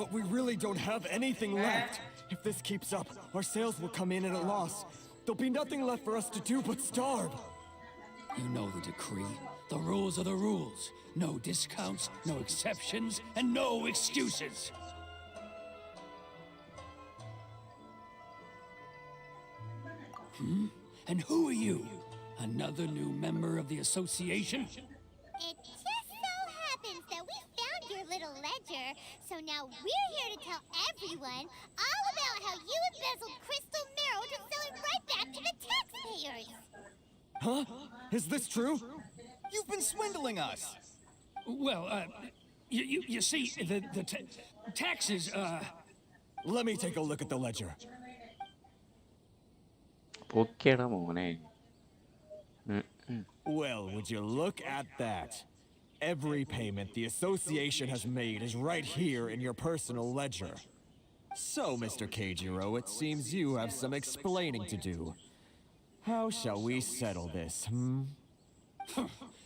But we really don't have anything left. If this keeps up, our sales will come in at a loss. There'll be nothing left for us to do but starve. You know the decree. The rules are the rules. No discounts, no exceptions, and no excuses. And who are you? Another new member of the association? It just so happens that we found your little ledger, so now we're here to tell everyone all about how you embezzled crystal marrow to sell it right back to the taxpayers. Huh? Is this true? You've been swindling us! Well, you see, the taxes, Let me take a look at the ledger. ഓക്കേടാ മോനെ. Well, would you look at that? Every payment the association has made is right here in your personal ledger. So, Mr. Keijiro, it seems you have some explaining to do. How shall we settle this,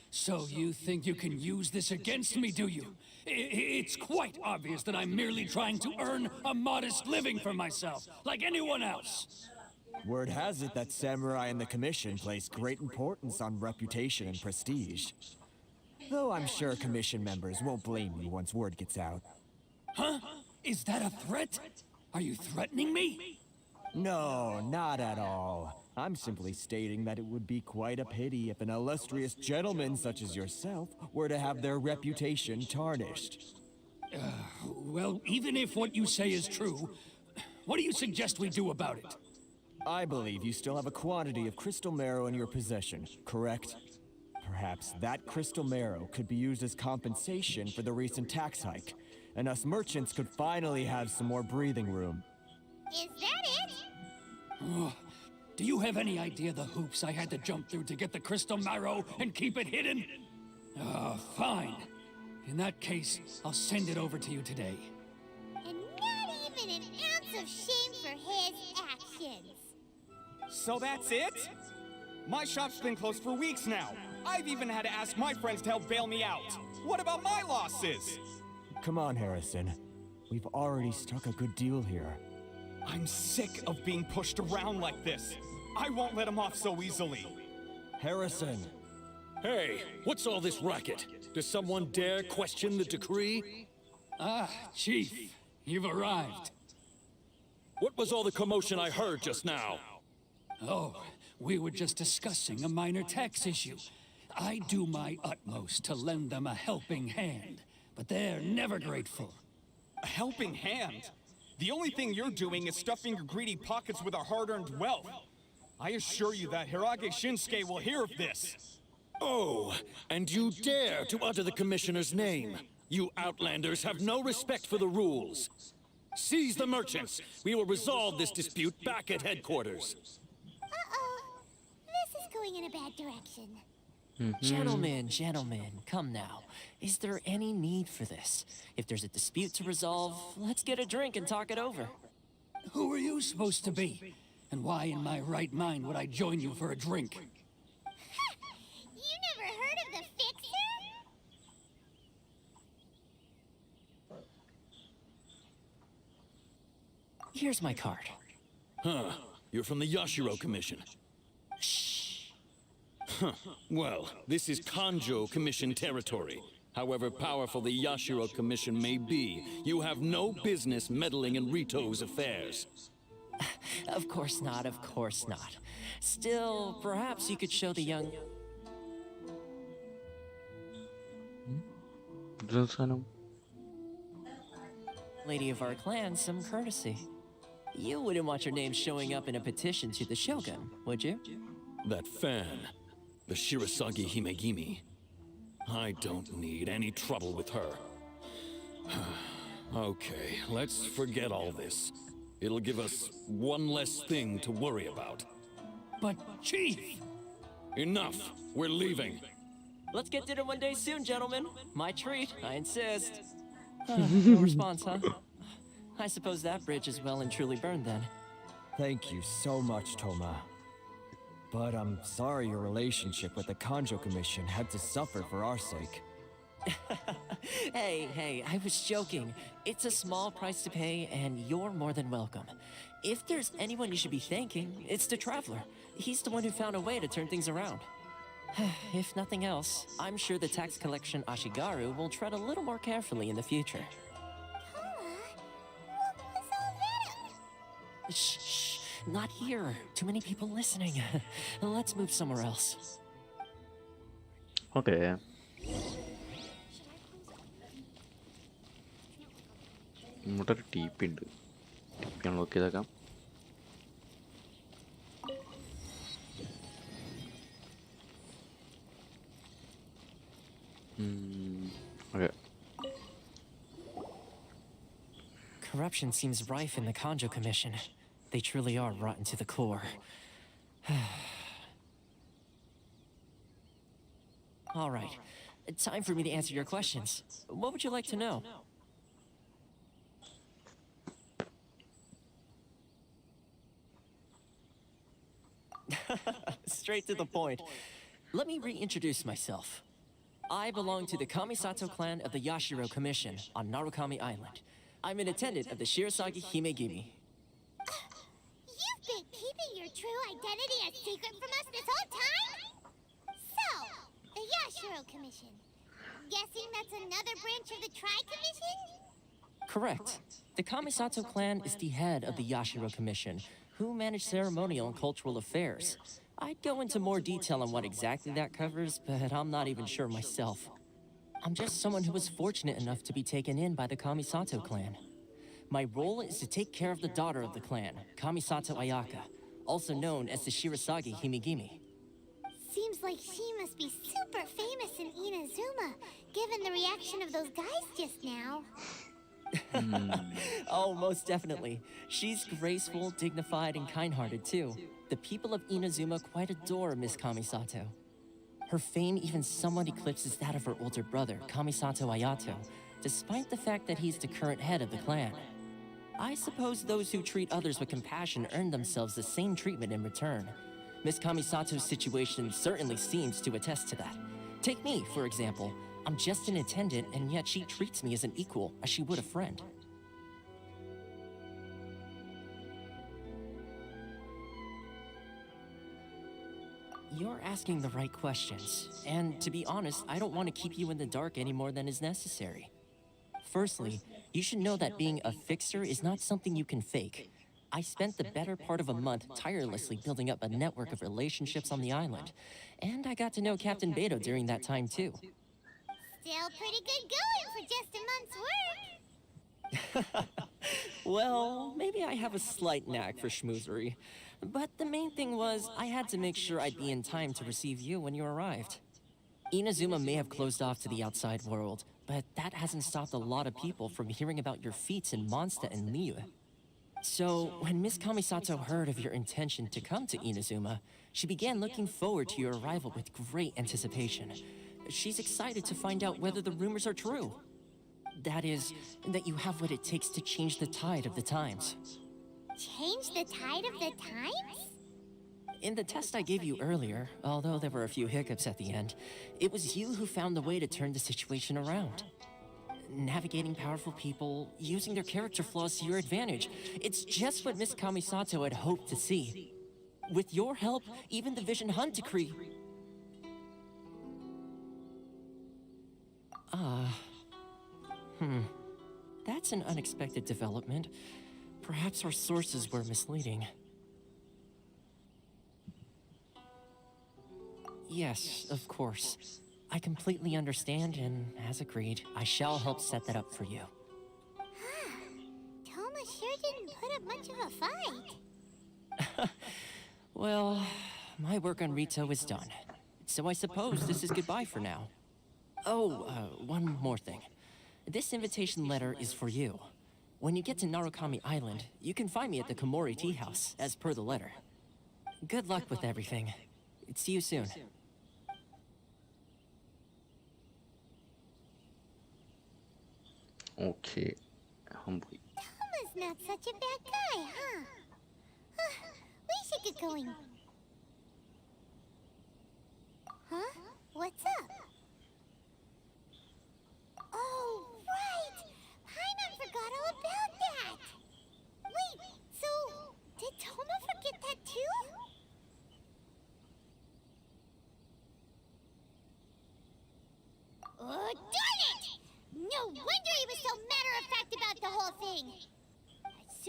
So you think you can use this against me, do you? It's quite obvious that I'm merely trying to earn a modest living for myself, like anyone else. Word has it that samurai and the commission place great importance on reputation and prestige. Though I'm sure commission members won't blame you once word gets out. Huh? Is that a threat? Are you threatening me? No, not at all. I'm simply stating that it would be quite a pity if an illustrious gentleman such as yourself were to have their reputation tarnished. Well, even if what you say is true, what do you suggest we do about it? I believe you still have a quantity of crystal marrow in your possession, correct? Perhaps that crystal marrow could be used as compensation for the recent tax hike, and us merchants could finally have some more breathing room. Is that it? Do you have any idea the hoops I had to jump through to get the crystal marrow and keep it hidden? Fine. In that case, I'll send it over to you today. And not even an ounce of shame for his actions. So that's it? My shop's been closed for weeks now. I've even had to ask my friends to help bail me out. What about my losses? Come on, Harrison. We've already struck a good deal here. I'm sick of being pushed around like this. I won't let him off so easily. Harrison! Hey, what's all this racket? Does someone dare question the decree? Chief, you've arrived. What was all the commotion I heard just now? Oh, we were just discussing a minor tax issue. I do my utmost to lend them a helping hand, but they're never grateful. A helping hand? The only thing you're doing is stuffing your greedy pockets with our hard-earned wealth. I assure you that Hirage Shinsuke will hear of this. Oh, and you dare to utter the Commissioner's name. You outlanders have no respect for the rules. Seize the merchants. We will resolve this dispute back at headquarters. Uh-oh. This is going in a bad direction. Gentlemen, come now. Is there any need for this? If there's a dispute to resolve, let's get a drink and talk it over. Who are you supposed to be? And why in my right mind would I join you for a drink? You never heard of the Fixer? Here's my card. Huh. You're from the Yashiro Commission. Shh. Huh. Well, this is Kanjo Commission territory. However powerful the Yashiro Commission may be, you have no business meddling in Rito's affairs. Of course not, of course not. Still, perhaps you could show the young... lady of our clan some courtesy. You wouldn't want your name showing up in a petition to the Shogun, would you? That fan, the Shirasagi Himegimi. I don't need any trouble with her. Okay, let's forget all this. It'll give us one less thing to worry about. But, Chief! Enough! We're leaving. Let's get dinner one day soon, gentlemen. My treat, I insist. No response, huh? I suppose that bridge is well and truly burned then. Thank you so much, Toma. But I'm sorry your relationship with the Kanjo Commission had to suffer for our sake. Hey, I was joking. It's a small price to pay, and you're more than welcome. If there's anyone you should be thanking, it's the Traveler. He's the one who found a way to turn things around. If nothing else, I'm sure the tax collection Ashigaru will tread a little more carefully in the future. What was all that? Shh, not here. Too many people listening. Let's move somewhere else. Okay. ഇവിടെ ഒരു ടീപ്പി ഉണ്ട്. ടീപ്പി unlock ചെയ്തേക്കാം. Okay. Corruption seems rife in the Kanjo Commission. They truly are rotten to the core. All right. Time for me to answer your questions. What would you like to know? Straight to the point. Let me reintroduce myself. I belong to the Kamisato clan of the Yashiro Commission on Narukami Island. I'm an attendant of the Shirasagi Himegimi. You've been keeping your true identity a secret from us this whole time? So, the Yashiro Commission. Guessing that's another branch of the Tri-Commission? Correct. The Kamisato clan is the head of the Yashiro Commission, who manage ceremonial and cultural affairs. I'd go into more detail on what exactly that covers, but I'm not even sure myself. I'm just someone who was fortunate enough to be taken in by the Kamisato clan. My role is to take care of the daughter of the clan, Kamisato Ayaka, also known as the Shirasagi Himegimi. Seems like she must be super famous in Inazuma, given the reaction of those guys just now. Oh, most definitely. She's graceful, dignified, and kind-hearted, too. The people of Inazuma quite adore Miss Kamisato. Her fame even somewhat eclipses that of her older brother, Kamisato Ayato, despite the fact that he's the current head of the clan. I suppose those who treat others with compassion earn themselves the same treatment in return. Miss Kamisato's situation certainly seems to attest to that. Take me, for example. I'm just an attendant, and yet she treats me as an equal, as she would a friend. You're asking the right questions, and to be honest, I don't want to keep you in the dark any more than is necessary. Firstly, you should know that being a fixer is not something you can fake. I spent the better part of a month tirelessly building up a network of relationships on the island, and I got to know Captain Beto during that time too. Still pretty good going for just a month's work. Well, maybe I have a slight knack for schmoozery. But the main thing was, I had to make sure I'd be in time to receive you when you arrived. Inazuma may have closed off to the outside world, but that hasn't stopped a lot of people from hearing about your feats in Mondstadt and Liyue. So, when Miss Kamisato heard of your intention to come to Inazuma, she began looking forward to your arrival with great anticipation. She's excited to find out whether the rumors are true. That is, that you have what it takes to change the tide of the times. Change the tide of the times? In the test I gave you earlier, although there were a few hiccups at the end, it was you who found the way to turn the situation around. Navigating powerful people, using their character flaws to your advantage. It's just what Miss Kamisato had hoped to see. With your help, even the Vision Hunt decree... That's an unexpected development. Perhaps our sources were misleading. Yes, of course. I completely understand, and as agreed, I shall help set that up for you. Toma sure didn't put up much of a fight. Well, my work on Rito is done. So I suppose this is goodbye for now. Oh, one more thing. This invitation letter is for you. When you get to Narukami Island, you can find me at the Komori Tea House, as per the letter. Good luck with everything. See you soon. Okay. Humbly. Toma's not such a bad guy, huh? We should get going. Huh? What's up?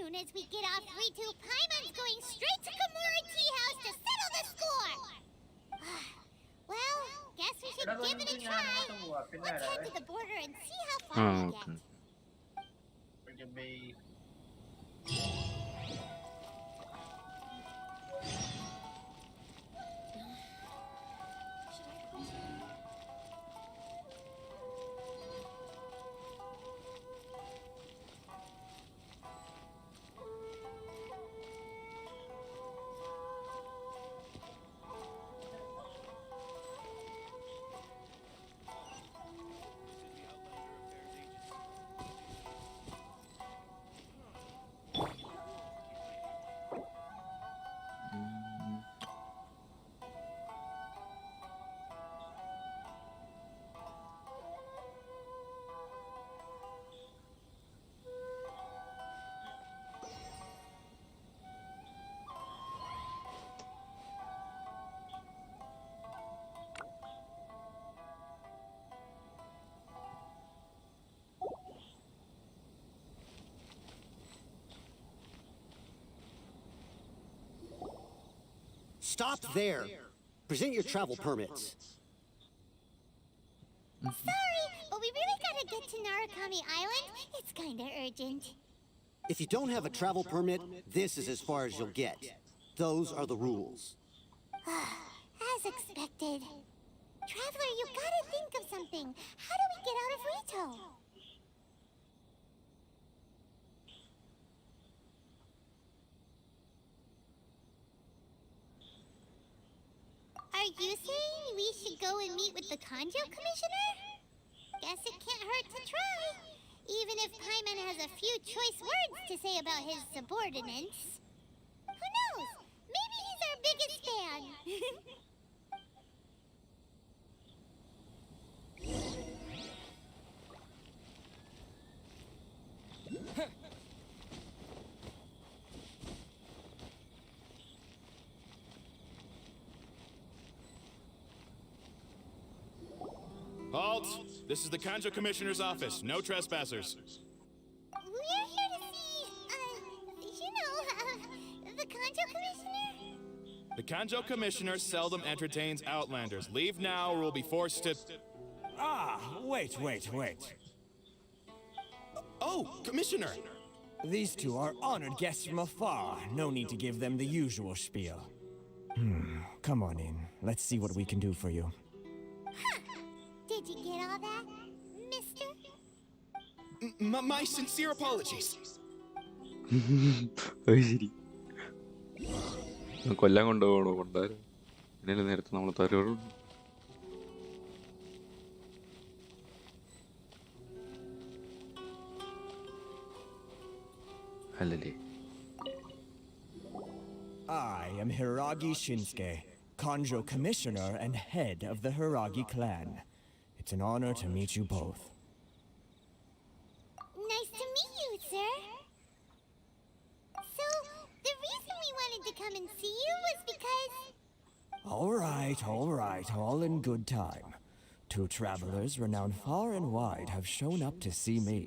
soon as we get off Ritu, Paimon's going straight to Kimura Tea House to settle the score! Well, guess we should give it a try. Let's head to the border and see how far we get. Stop there. Present your travel permits. Sorry, but we really gotta get to Narukami Island. It's kinda urgent. If you don't have a travel permit, this is as far as you'll get. Those are the rules. As expected. Traveler, you gotta think of something. How do we get out of Rito? Are you saying we should go and meet with the Kanjo Commissioner? Guess it can't hurt to try. Even if Paimon has a few choice words to say about his subordinates. Who knows? Maybe he's our biggest fan. Halt! This is the Kanjo Commissioner's office. No trespassers. We're here to see, the Kanjo Commissioner? The Kanjo Commissioner seldom entertains Outlanders. Leave now or we'll be forced to... Ah, wait. Oh, Commissioner! These two are honored guests from afar. No need to give them the usual spiel. Come on in. Let's see what we can do for you. Huh. Did you get all that, mister? My sincere apologies. അത് ശരി കൊല്ലാൻ കൊണ്ടുപോകണോ കൊണ്ടാര് ഇതിനെ നേരത്തെ നമ്മൾ തരോട് അല്ലല്ലേ. I am Hiragi Shinsuke, Kanjo Commissioner and head of the Hiragi clan. It's an honor to meet you both. Nice to meet you, sir. So, the reason we wanted to come and see you was because... All right, all in good time. Two travelers renowned far and wide have shown up to see me,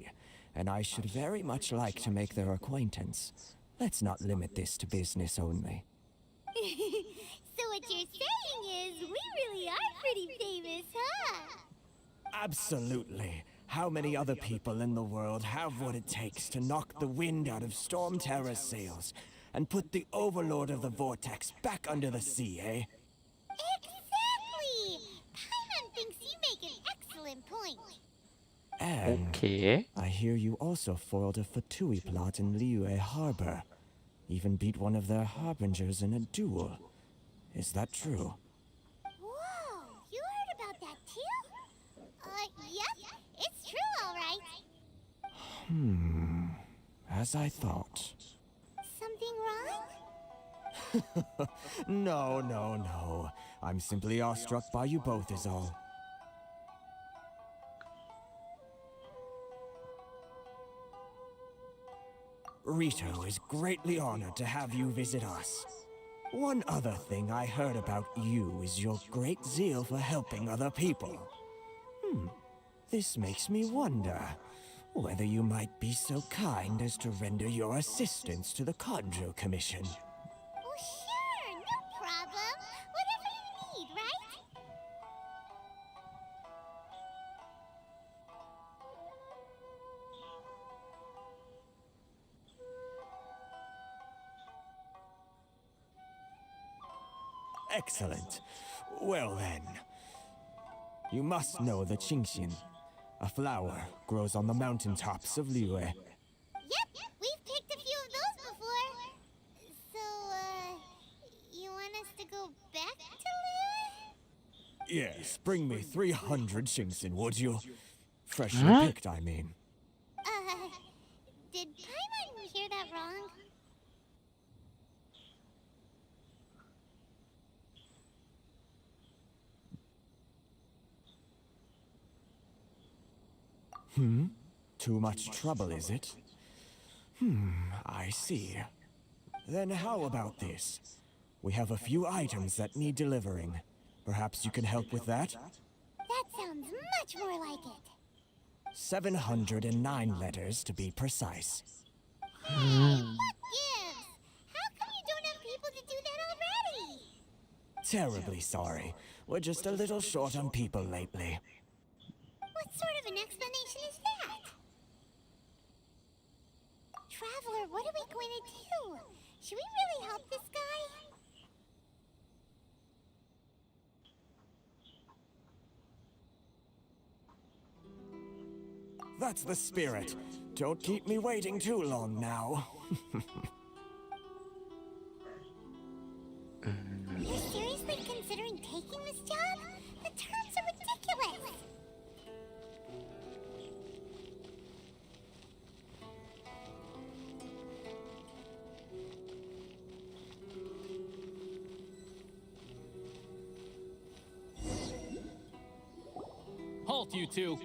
and I should very much like to make their acquaintance. Let's not limit this to business only. So what you're saying is, we really are pretty famous, huh? Absolutely. How many other people in the world have what it takes to knock the wind out of Storm Terror's sails and put the Overlord of the Vortex back under the sea, eh? Exactly! Paimon thinks you make an excellent point. And Okay. I hear you also foiled a Fatui plot in Liyue Harbor. Even beat one of their harbingers in a duel. Is that true? Whoa, you heard about that too? Yep, it's true, all right. As I thought. Something wrong? No. I'm simply awestruck by you both is all. Rito is greatly honored to have you visit us. One other thing I heard about you is your great zeal for helping other people. This makes me wonder, whether you might be so kind as to render your assistance to the Conjo Commission. Oh, sure, no problem. Whatever you need, right? Excellent. Well then, you must know the Qingxin. A flower grows on the mountaintops of Liyue. Yep, we've picked a few of those before. So, you want us to go back to Liyue? Yes, bring me 300 Qingxin, would you? Freshly picked, I mean. Did Paimon hear that wrong? Too much trouble, is it? I see. Then how about this? We have a few items that need delivering. Perhaps you can help with that? That sounds much more like it. 709 letters to be precise. Hey, what gives? How come you don't have people to do that already? Terribly sorry. We're just a little short on people lately. What sort of an explanation is that? Traveler, what are we going to do? Should we really help this guy? That's the spirit. Don't keep me waiting too long now. Are you seriously considering taking this job? The terms are ridiculous. Halt, you two!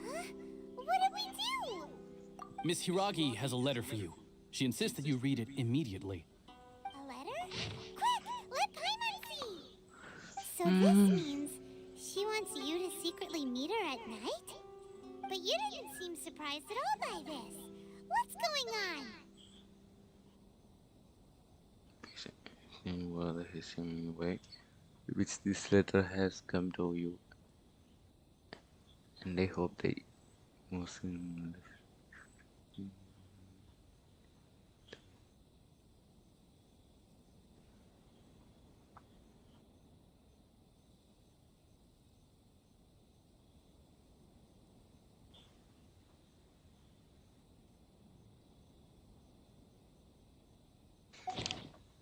Huh? What did we do? Miss Hiragi has a letter for you. She insists that you read it immediately. A letter? Quick, let Paimon see. So this means she wants you to secretly meet her at night? But you didn't seem surprised at all by this. What's going on? Way which this letter has come to you, and I hope they most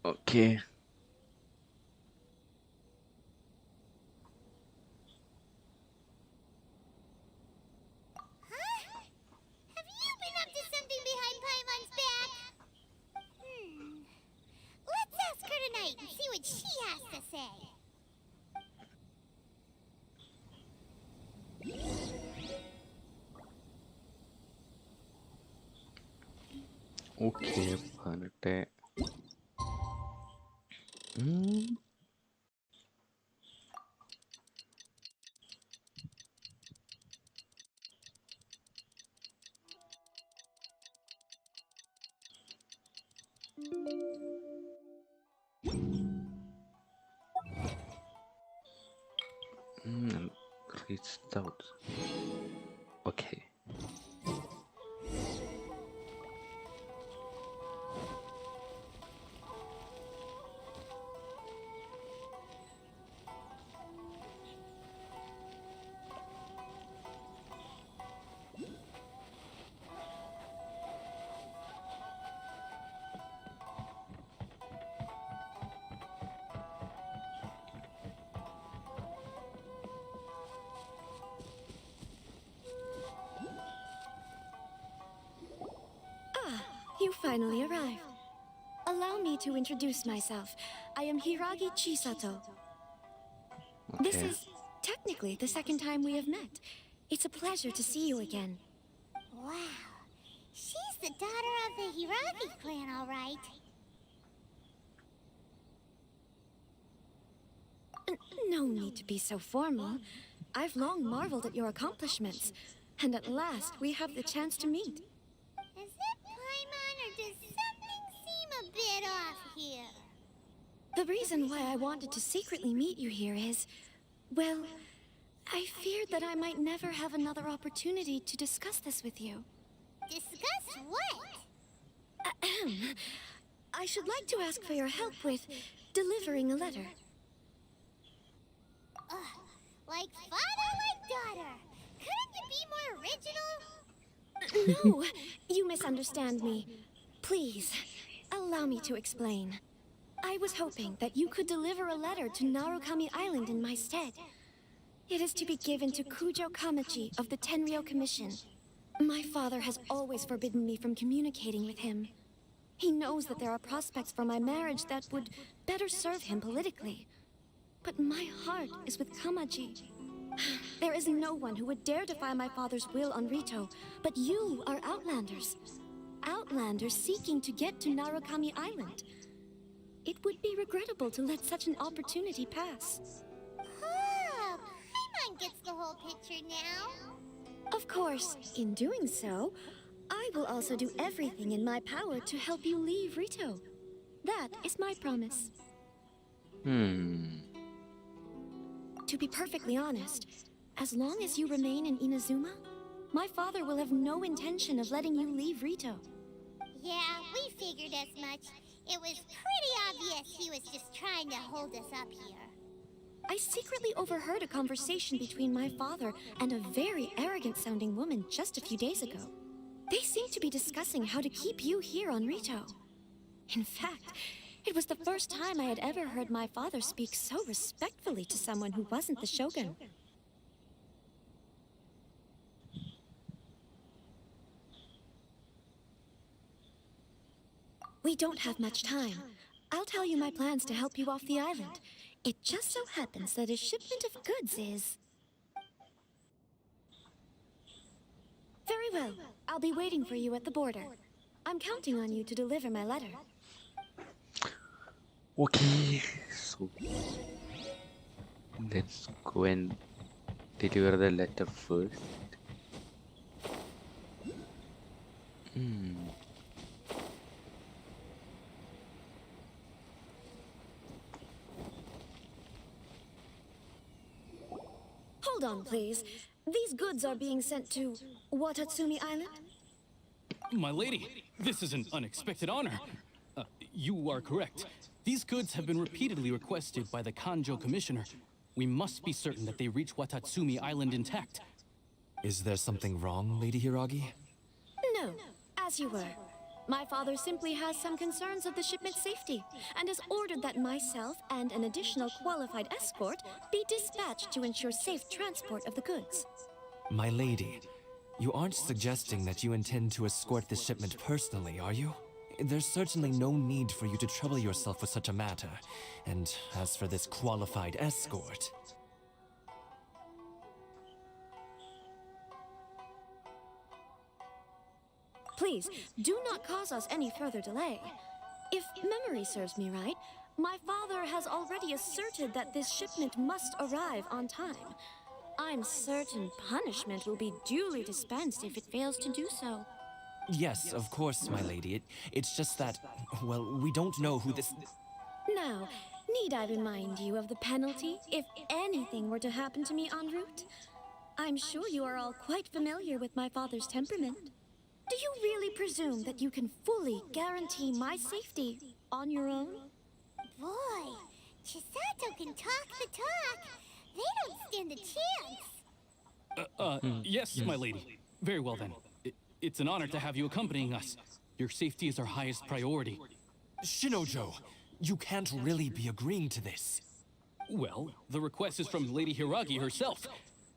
okay. Have you been up to something behind Paimon's back? Let's ask her tonight and see what she has to say. Okay, പറഞ്ഞിട്ട് reached out. Okay. You finally arrived. Allow me to introduce myself. I am Hiragi Chisato. This is technically the second time we have met. It's a pleasure to see you again. Wow. She's the daughter of the Hiragi clan, all right. No need to be so formal. I've long marveled at your accomplishments, and at last we have the chance to meet. Is it Paimon, or does something seem a bit off here? The reason why I wanted to secretly meet you here is, well, I feared that I might never have another opportunity to discuss this with you. Discuss what? Ahem. I should like to ask for your help with delivering a letter. Like father, like daughter. Couldn't you be more original? No, you misunderstand me. Please, allow me to explain. I was hoping that you could deliver a letter to Narukami Island in my stead. It is to be given to Kujo Kamachi of the Tenryou Commission. My father has always forbidden me from communicating with him. He knows that there are prospects for my marriage that would better serve him politically. But my heart is with Kamachi. There is no one who would dare defy my father's will on Rito, but you are Outlanders. Outlanders seeking to get to Narukami Island. It would be regrettable to let such an opportunity pass. Oh, Paimon gets the whole picture now. Of course, in doing so, I will also do everything in my power to help you leave Rito. That is my promise. To be perfectly honest, as long as you remain in Inazuma, my father will have no intention of letting you leave Rito. Yeah, we figured as much. It was pretty obvious he was just trying to hold us up here. I secretly overheard a conversation between my father and a very arrogant-sounding woman just a few days ago. They seemed to be discussing how to keep you here on Rito. In fact, it was the first time I had ever heard my father speak so respectfully to someone who wasn't the Shogun. We don't have much time. I'll tell you my plans to help you off the island. It just so happens that a shipment of goods is... Very well. I'll be waiting for you at the border. I'm counting on you to deliver my letter. Okay, so let's go and deliver the letter first. Hold on, please. These goods are being sent to Watatsumi Island? My lady, this is an unexpected honor. You are correct. These goods have been repeatedly requested by the Kanjo Commissioner. We must be certain that they reach Watatsumi Island intact. Is there something wrong, Lady Hiragi? No, as you were. My father simply has some concerns of the shipment's safety, and has ordered that myself and an additional qualified escort be dispatched to ensure safe transport of the goods. My lady, you aren't suggesting that you intend to escort the shipment personally, are you? There's certainly no need for you to trouble yourself with such a matter. And as for this qualified escort... Please, do not cause us any further delay. If memory serves me right, my father has already asserted that this shipment must arrive on time. I'm certain punishment will be duly dispensed if it fails to do so. Yes, of course, my lady. It's just that, well, we don't know who this... Now, need I remind you of the penalty if anything were to happen to me en route? I'm sure you are all quite familiar with my father's temperament. Do you really presume that you can fully guarantee my safety on your own? Boy, Chisato can talk the talk. They don't stand a chance. Yes, my lady. Very well then. It's an honor to have you accompanying us. Your safety is our highest priority. Shinojo, you can't really be agreeing to this. Well, the request is from Lady Hiragi herself.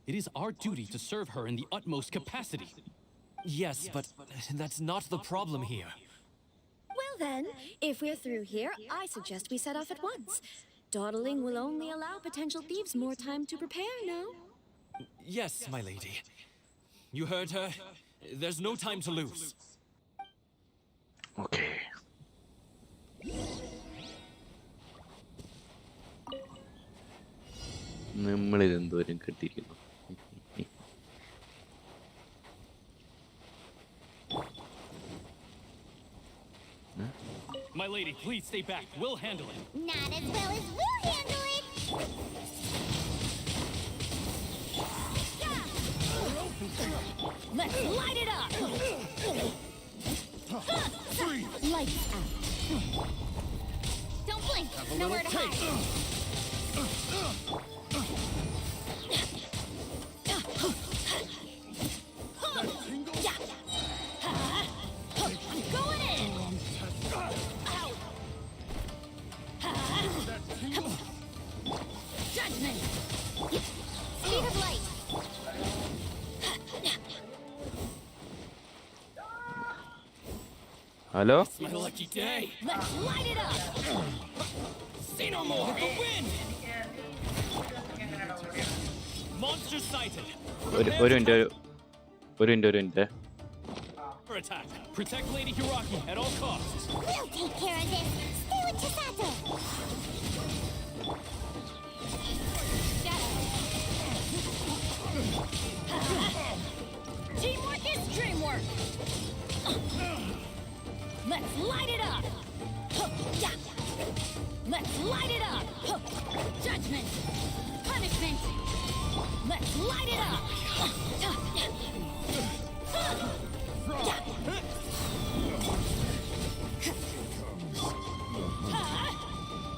It is our duty to serve her in the utmost capacity. Yes, but that's not the problem here. Well then, if we're through here, I suggest we set off at once. Dawdling will only allow potential thieves more time to prepare, no? Yes, my lady. You heard her. There's no time to lose. Okay. നമ്മളിതെന്തോരം കിട്ടിയിരിക്കുന്നു. My lady, please stay back. We'll handle it. Not as well as we'll handle it. Let's light it up! Lights out. Don't blink. Nowhere to hide. I'm going in! Judgment! Speed of light. Hello It's my lucky day. Let's light it up! Say no more. The wind. Monster sighted. ഒരു minute For attack. Protect Lady Hiraki at all costs. We'll take care of this. Stay with Chisato. Teamwork is dreamwork! Let's light it up! Let's light it up! Judgment! Punishment! Let's light it up!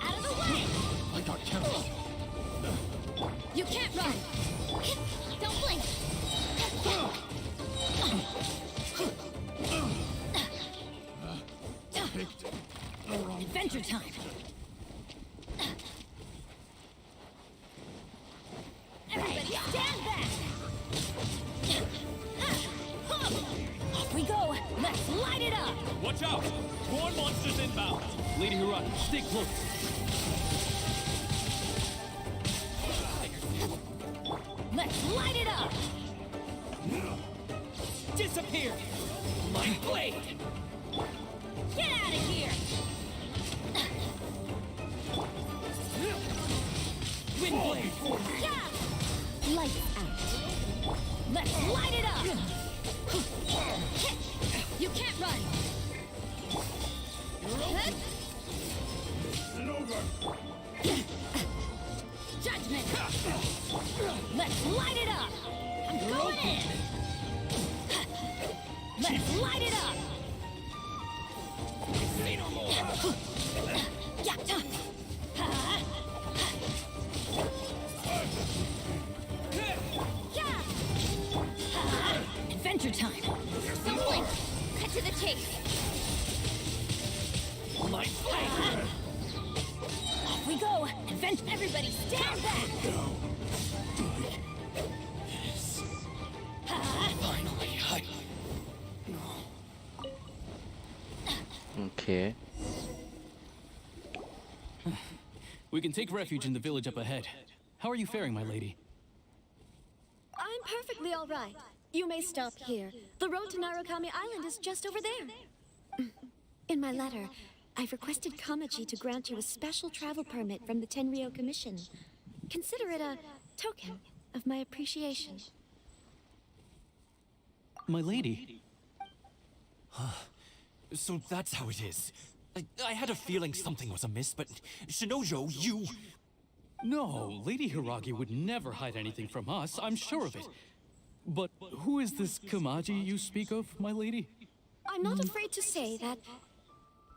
Out of the way! I got counted. You can't run! Don't blink. Adventure time! Everybody stand back! Off we go! Let's light it up! Watch out. More monsters inbound. Lady Hiraki, stay close. Let's light it up! Disappear. My blade. Get out of here! Wind blade. Yeah! Lights out! Let's light it up! You can't run! Judgment! Let's light it up! I'm going in! Let's light it up! Say no more. Adventure time! Don't blink. Cut to the chase. My blade. Off we go! Everybody stand back! Finally, Okay. We can take refuge in the village up ahead. How are you faring, my lady? I'm perfectly all right. You may stop here. The road to Narukami Island is just over there. In my letter, I've requested Kamachi to grant you a special travel permit from the Tenryou Commission. Consider it a token of my appreciation. My lady. So that's how it is. I had a feeling something was amiss, but Shinojo, you... No, Lady Hiragi would never hide anything from us. I'm sure of it. But who is this Kamaji you speak of, my lady? I'm not afraid to say that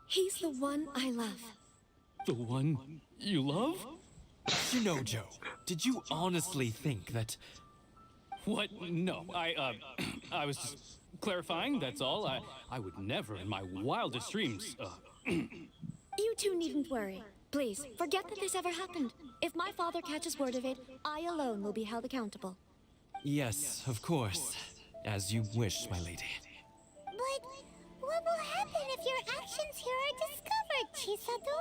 he's the one I love. The one you love? Shinojo, did you honestly think that... What? No, I was just clarifying, that's all. I would never in my wildest dreams, You two needn't worry. Please, forget that this ever happened. If my father catches word of it, I alone will be held accountable. Yes, of course. As you wish, my lady. But what will happen if your actions here are discovered, Chisato?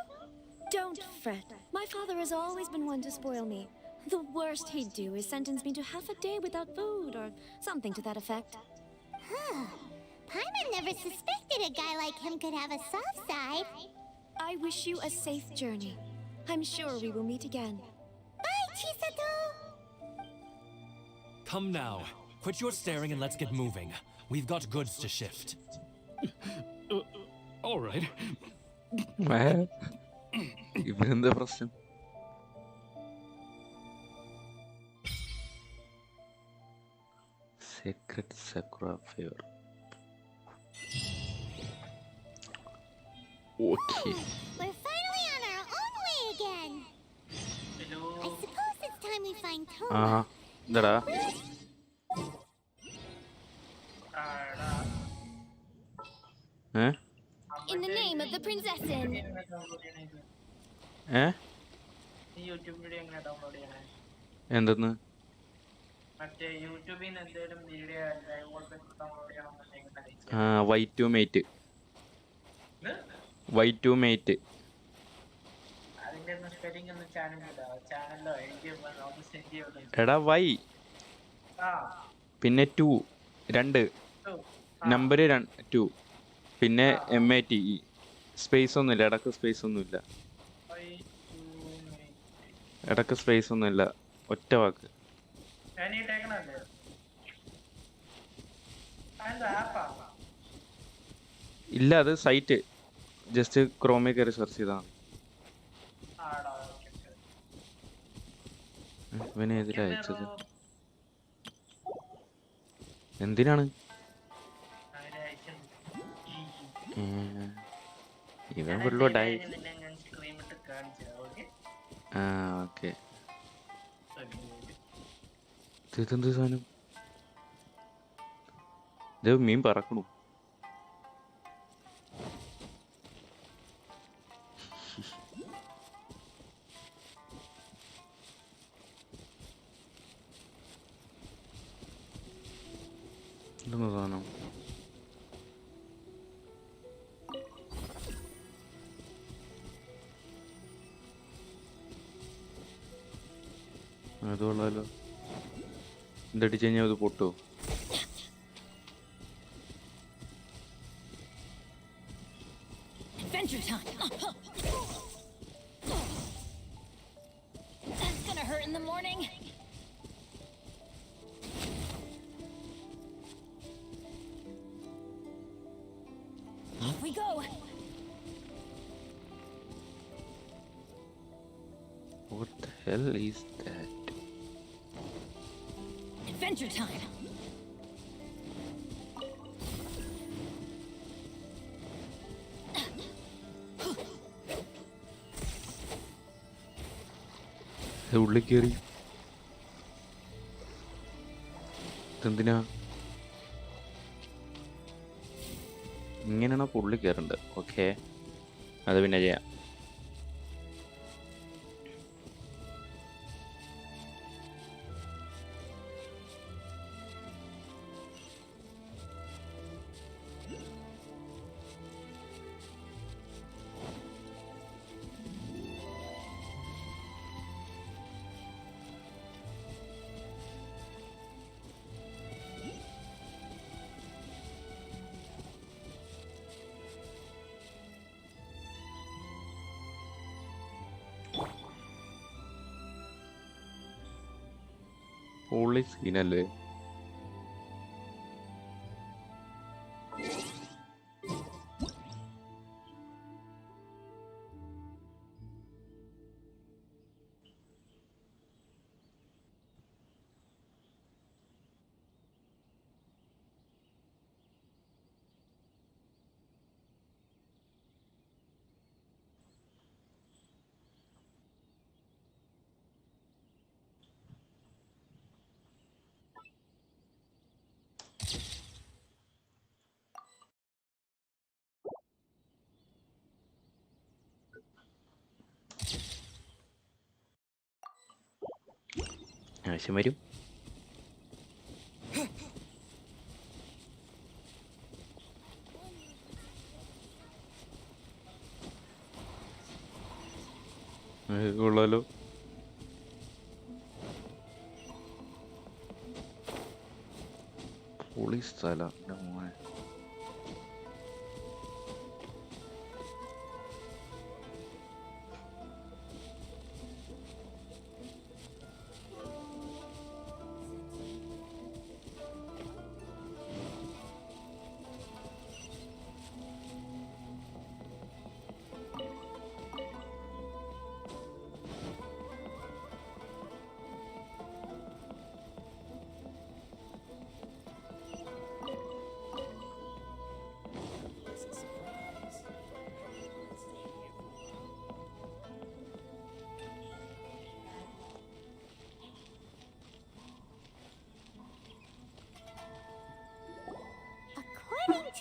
Don't fret. My father has always been one to spoil me. The worst he'd do is sentence me to half a day without food or something to that effect. Huh. Paimon never suspected a guy like him could have a soft side. I wish you a safe journey. I'm sure we will meet again. Bye, Chisato! Come now. Quit your staring and let's get moving. We've got goods to shift. All right. ഇവനെന്താ പ്രശ്നം? Sacred Sakura Fever. Okay. We're finally on our own way again. I suppose it's time we find Toma. എന്താടാ? In the name of the princessin. എന്തെന്ന്? Y2Mate. Y2Mate. എടാ Y പിന്നെ 2 number 2 പിന്നെ MAT space ഒന്നുമില്ല, ഇടക്ക് space ഒന്നുമില്ല, ഇടക്ക് space ഒന്നുമില്ല, ഒറ്റ വാക്ക്. ഇല്ല, അത് സൈറ്റ് ജസ്റ്റ് ക്രോമിൽ കയറി സെർച്ച് ചെയ്താണ്. ഇവനെ എതിരെ അയച്ചത് എന്തിനാണ്? ഇവൻ വെള്ളോട്ടായി. ഓക്കെ. ഇതെന്ത് സാധനം? ഇത് മീൻ പറക്കണു. ഇതെന്താ സാധനം? അത് കൊള്ളാലോ. ഇതടിച്ച് കഴിഞ്ഞാൽ അത് പൊട്ടുമോ? Adventure time. That's gonna hurt in the morning. Off we go. What the hell is that? Adventure time. ഉള്ളിൽ കയറി. ഇതെന്തിനാ ഇങ്ങനെയാണോ? ഉള്ളിൽ കയറുന്നുണ്ട്. ഓക്കെ, അത് പിന്നെ ചെയ്യാം. പൊളി സീനല്ലേ? ആവശ്യം വരും. കൊള്ളാലോ. പൊളി സ്ഥലം. മോനെ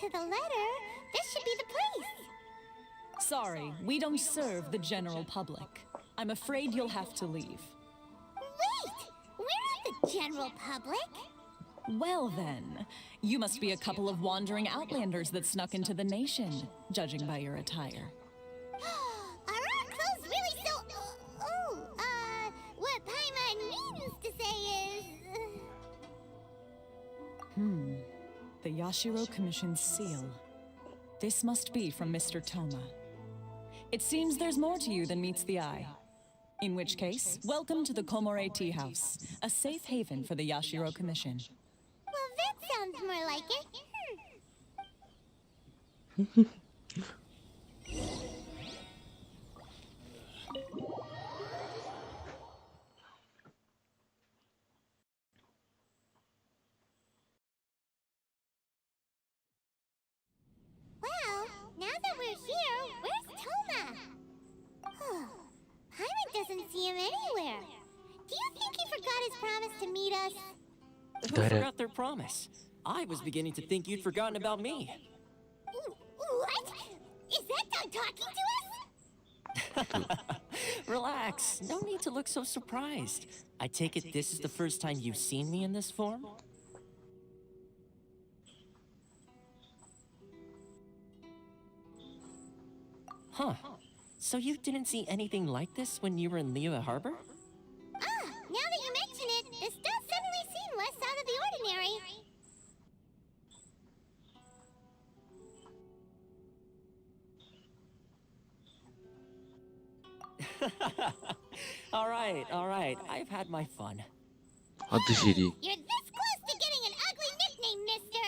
to the letter, this should be the place. Sorry, we don't serve the general public. I'm afraid you'll have to leave. Wait! We're not the general public. Well then, you must be a couple of wandering outlanders that snuck into the nation, judging by your attire. Are our clothes really so... what Paimon means to say is... The Yashiro Commission's seal. This must be from Mr. Toma. It seems there's more to you than meets the eye. In which case, welcome to the Komore Tea House, a safe haven for the Yashiro Commission. Well, that sounds more like it. Well, now that we're here, where's Toma? Paimon doesn't see him anywhere. Do you think he forgot his promise to meet us? Who forgot their promise? I was beginning to think you'd forgotten about me. What? Is that dog talking to us? Relax. No need to look so surprised. I take it this is the first time you've seen me in this form? Huh. So you didn't see anything like this when you were in Liyue Harbor? Now that you mention it, this does suddenly seem less out of the ordinary. All right. I've had my fun. You're this close to getting an ugly nickname, mister!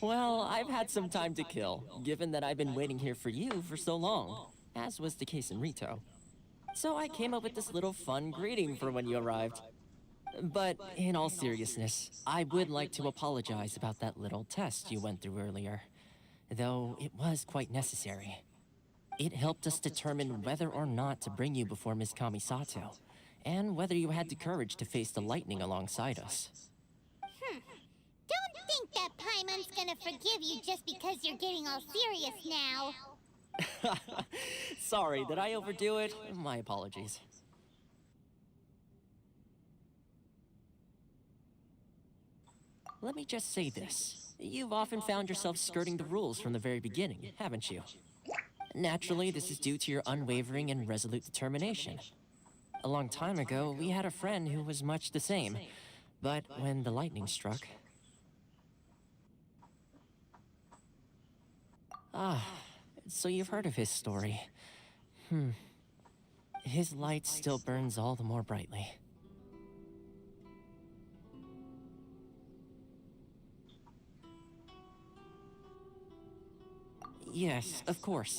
Well, I've had some time to kill, given that I've been waiting here for you for so long, as was the case in Rito. So I came up with this little fun greeting for when you arrived. But in all seriousness, I would like to apologize about that little test you went through earlier, though it was quite necessary. It helped us determine whether or not to bring you before Miss Kamisato, and whether you had the courage to face the lightning alongside us. Don't think that Paimon's gonna forgive you just because you're getting all serious now. Sorry, did I overdo it? My apologies. Let me just say this. You've often found yourself skirting the rules from the very beginning, haven't you? Naturally, this is due to your unwavering and resolute determination. A long time ago, we had a friend who was much the same, but when the lightning struck... so you've heard of his story. His light still burns all the more brightly. Yes, of course.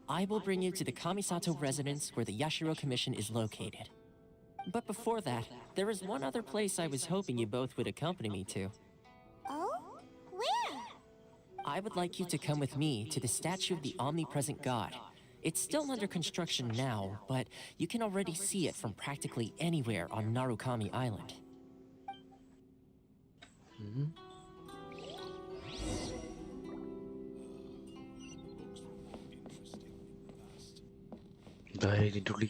I will bring you to the Kamisato residence where the Yashiro Commission is located. But before that, there is one other place I was hoping you both would accompany me to. Oh? Where? I would like you to come with me to the statue of the omnipresent god. It's still under construction now, but you can already see it from practically anywhere on Narukami Island. ഇതിനുള്ളിൽ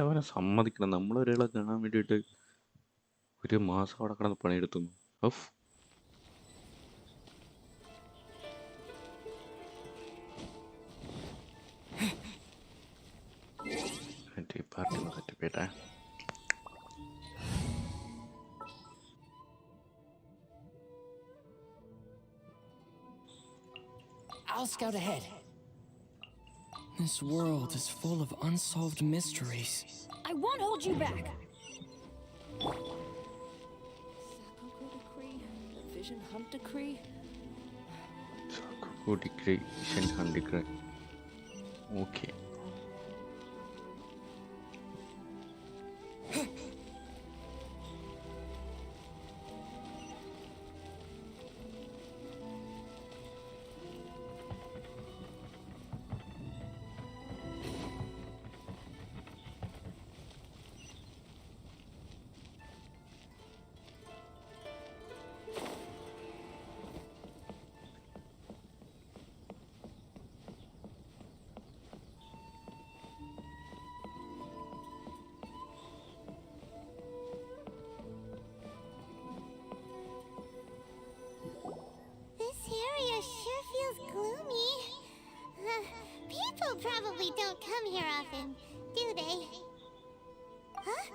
അവരെ സമ്മതിക്കണം. നമ്മളൊരാളെ കാണാൻ വേണ്ടിയിട്ട് ഒരു മാസം അവിടെ കിടന്ന് പണിയെടുത്തുന്നു. Of. Party setup ചെയ്യട്ടെ. I'll scout ahead. This world is full of unsolved mysteries. I won't hold you back. Sakoku decree, the Vision Hunt decree. Sakoku decree, Vision Hunt decree. Okay. probably don't come here often, do they? Huh?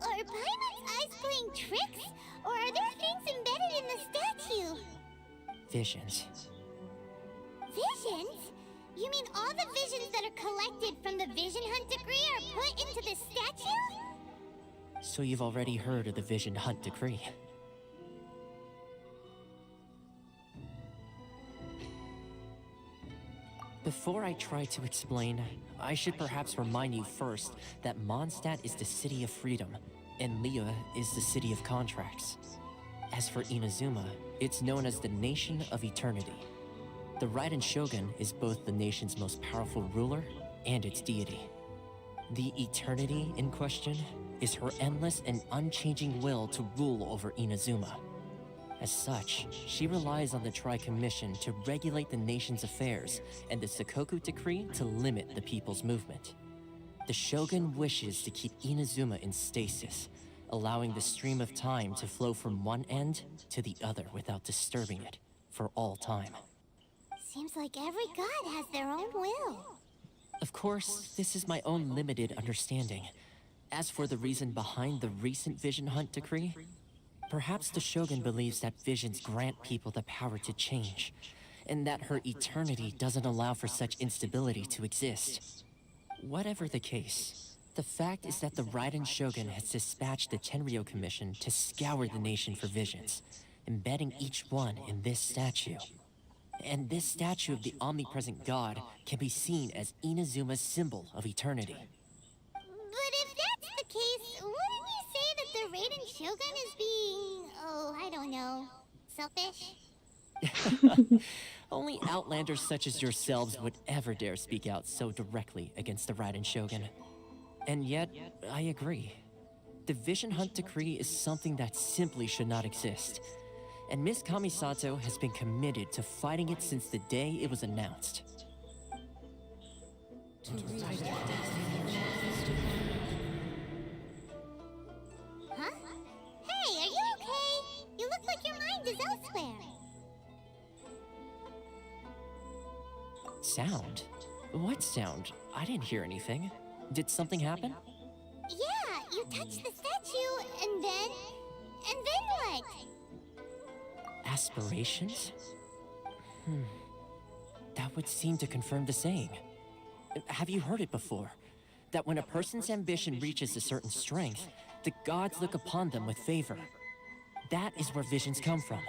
Are Paimon's eyes playing tricks? Or are there things embedded in the statue? Visions. Visions? You mean all the visions that are collected from the Vision Hunt decree are put into this statue? So you've already heard of the Vision Hunt decree. Before I try to explain, I should perhaps remind you first that Mondstadt is the city of freedom, and Liyue is the city of contracts. As for Inazuma, it's known as the Nation of Eternity. The Raiden Shogun is both the nation's most powerful ruler and its deity. The Eternity in question is her endless and unchanging will to rule over Inazuma. As such, she relies on the Tri-Commission to regulate the nation's affairs and the Sakoku Decree to limit the people's movement. The Shogun wishes to keep Inazuma in stasis, allowing the stream of time to flow from one end to the other without disturbing it for all time. Seems like every god has their own will. Of course, this is my own limited understanding. As for the reason behind the recent Vision Hunt decree, perhaps the Shogun believes that visions grant people the power to change, and that her eternity doesn't allow for such instability to exist. Whatever the case, the fact is that the Raiden Shogun has dispatched the Tenryou Commission to scour the nation for visions, embedding each one in this statue. And this statue of the omnipresent god can be seen as Inazuma's symbol of eternity. But if that's the case, wouldn't you say that the Raiden Shogun is being, I don't know, selfish? Only outlanders such as yourselves would ever dare speak out so directly against the Raiden Shogun. And yet, I agree. The Vision Hunt decree is something that simply should not exist. And Miss Kamisato has been committed to fighting it since the day it was announced. Huh? Hey, are you okay? You look like your mind is elsewhere. Sound? What sound? I didn't hear anything. Did something happen? Yeah, you touched the statue, and then what? Aspirations? That would seem to confirm the saying. Have you heard it before? That when a person's ambition reaches a certain strength, the gods look upon them with favor. That is where visions come from.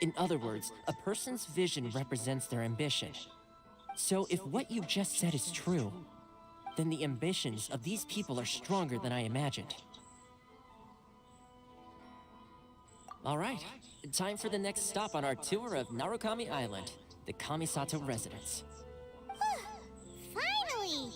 In other words, a person's vision represents their ambition. So if what you just said is true, then the ambitions of these people are stronger than I imagined. All right, time for the next stop on our tour of Narukami Island, the Kamisato residence. Finally!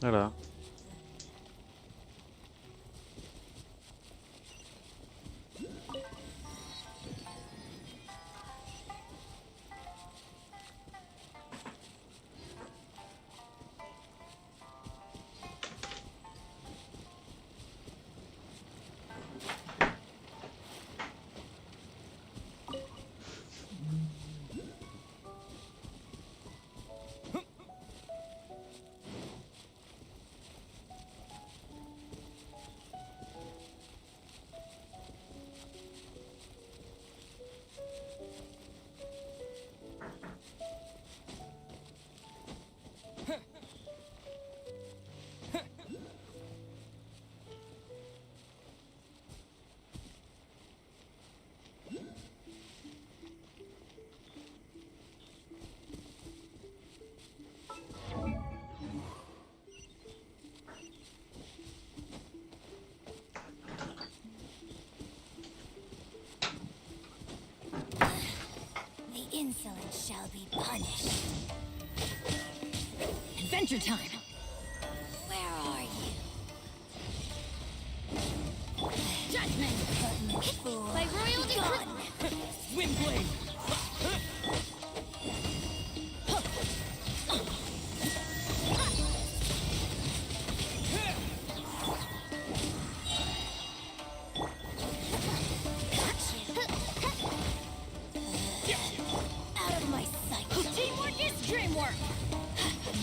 എടാ The insolent shall be punished. Adventure time! Where are you? Judgment! Fool. By royal Gone. Windblade! Out of my sight. Teamwork is dreamwork!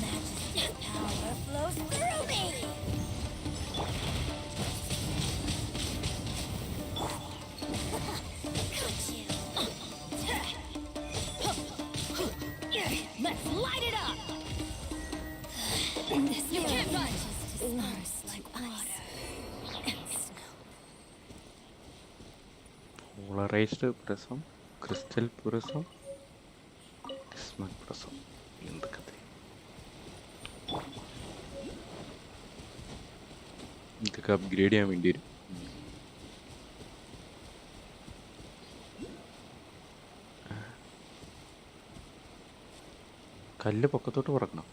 Majesty's power flows through me. Got you. Let's light it up! You can't run! Like water and snow. Polarised prism crystal പുരസം ഡിസ്മൽ prism എന്തൊക്കെ ഇതൊക്കെ upgrade ചെയ്യാൻ വേണ്ടി വരും. കല്ല് പൊക്കത്തോട്ട് പറക്കണം.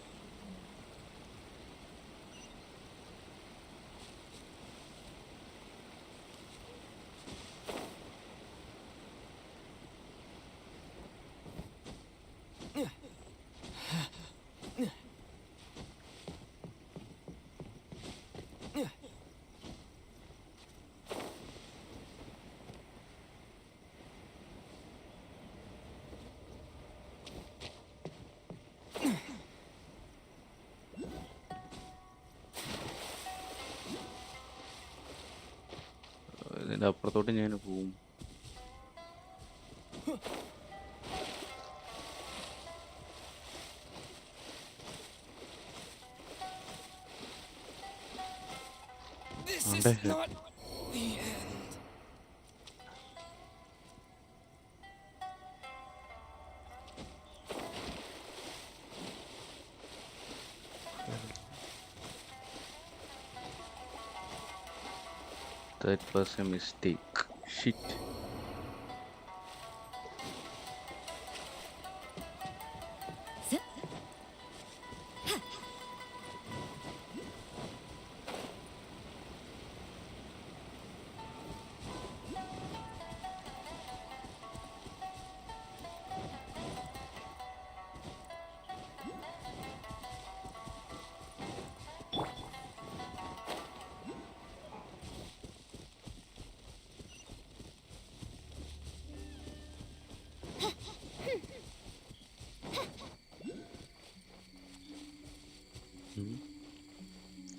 ഇതിൻ്റെ അപ്പുറത്തോട്ട് ഞാൻ പോവും. This is not the end. That was a mistake. Shit.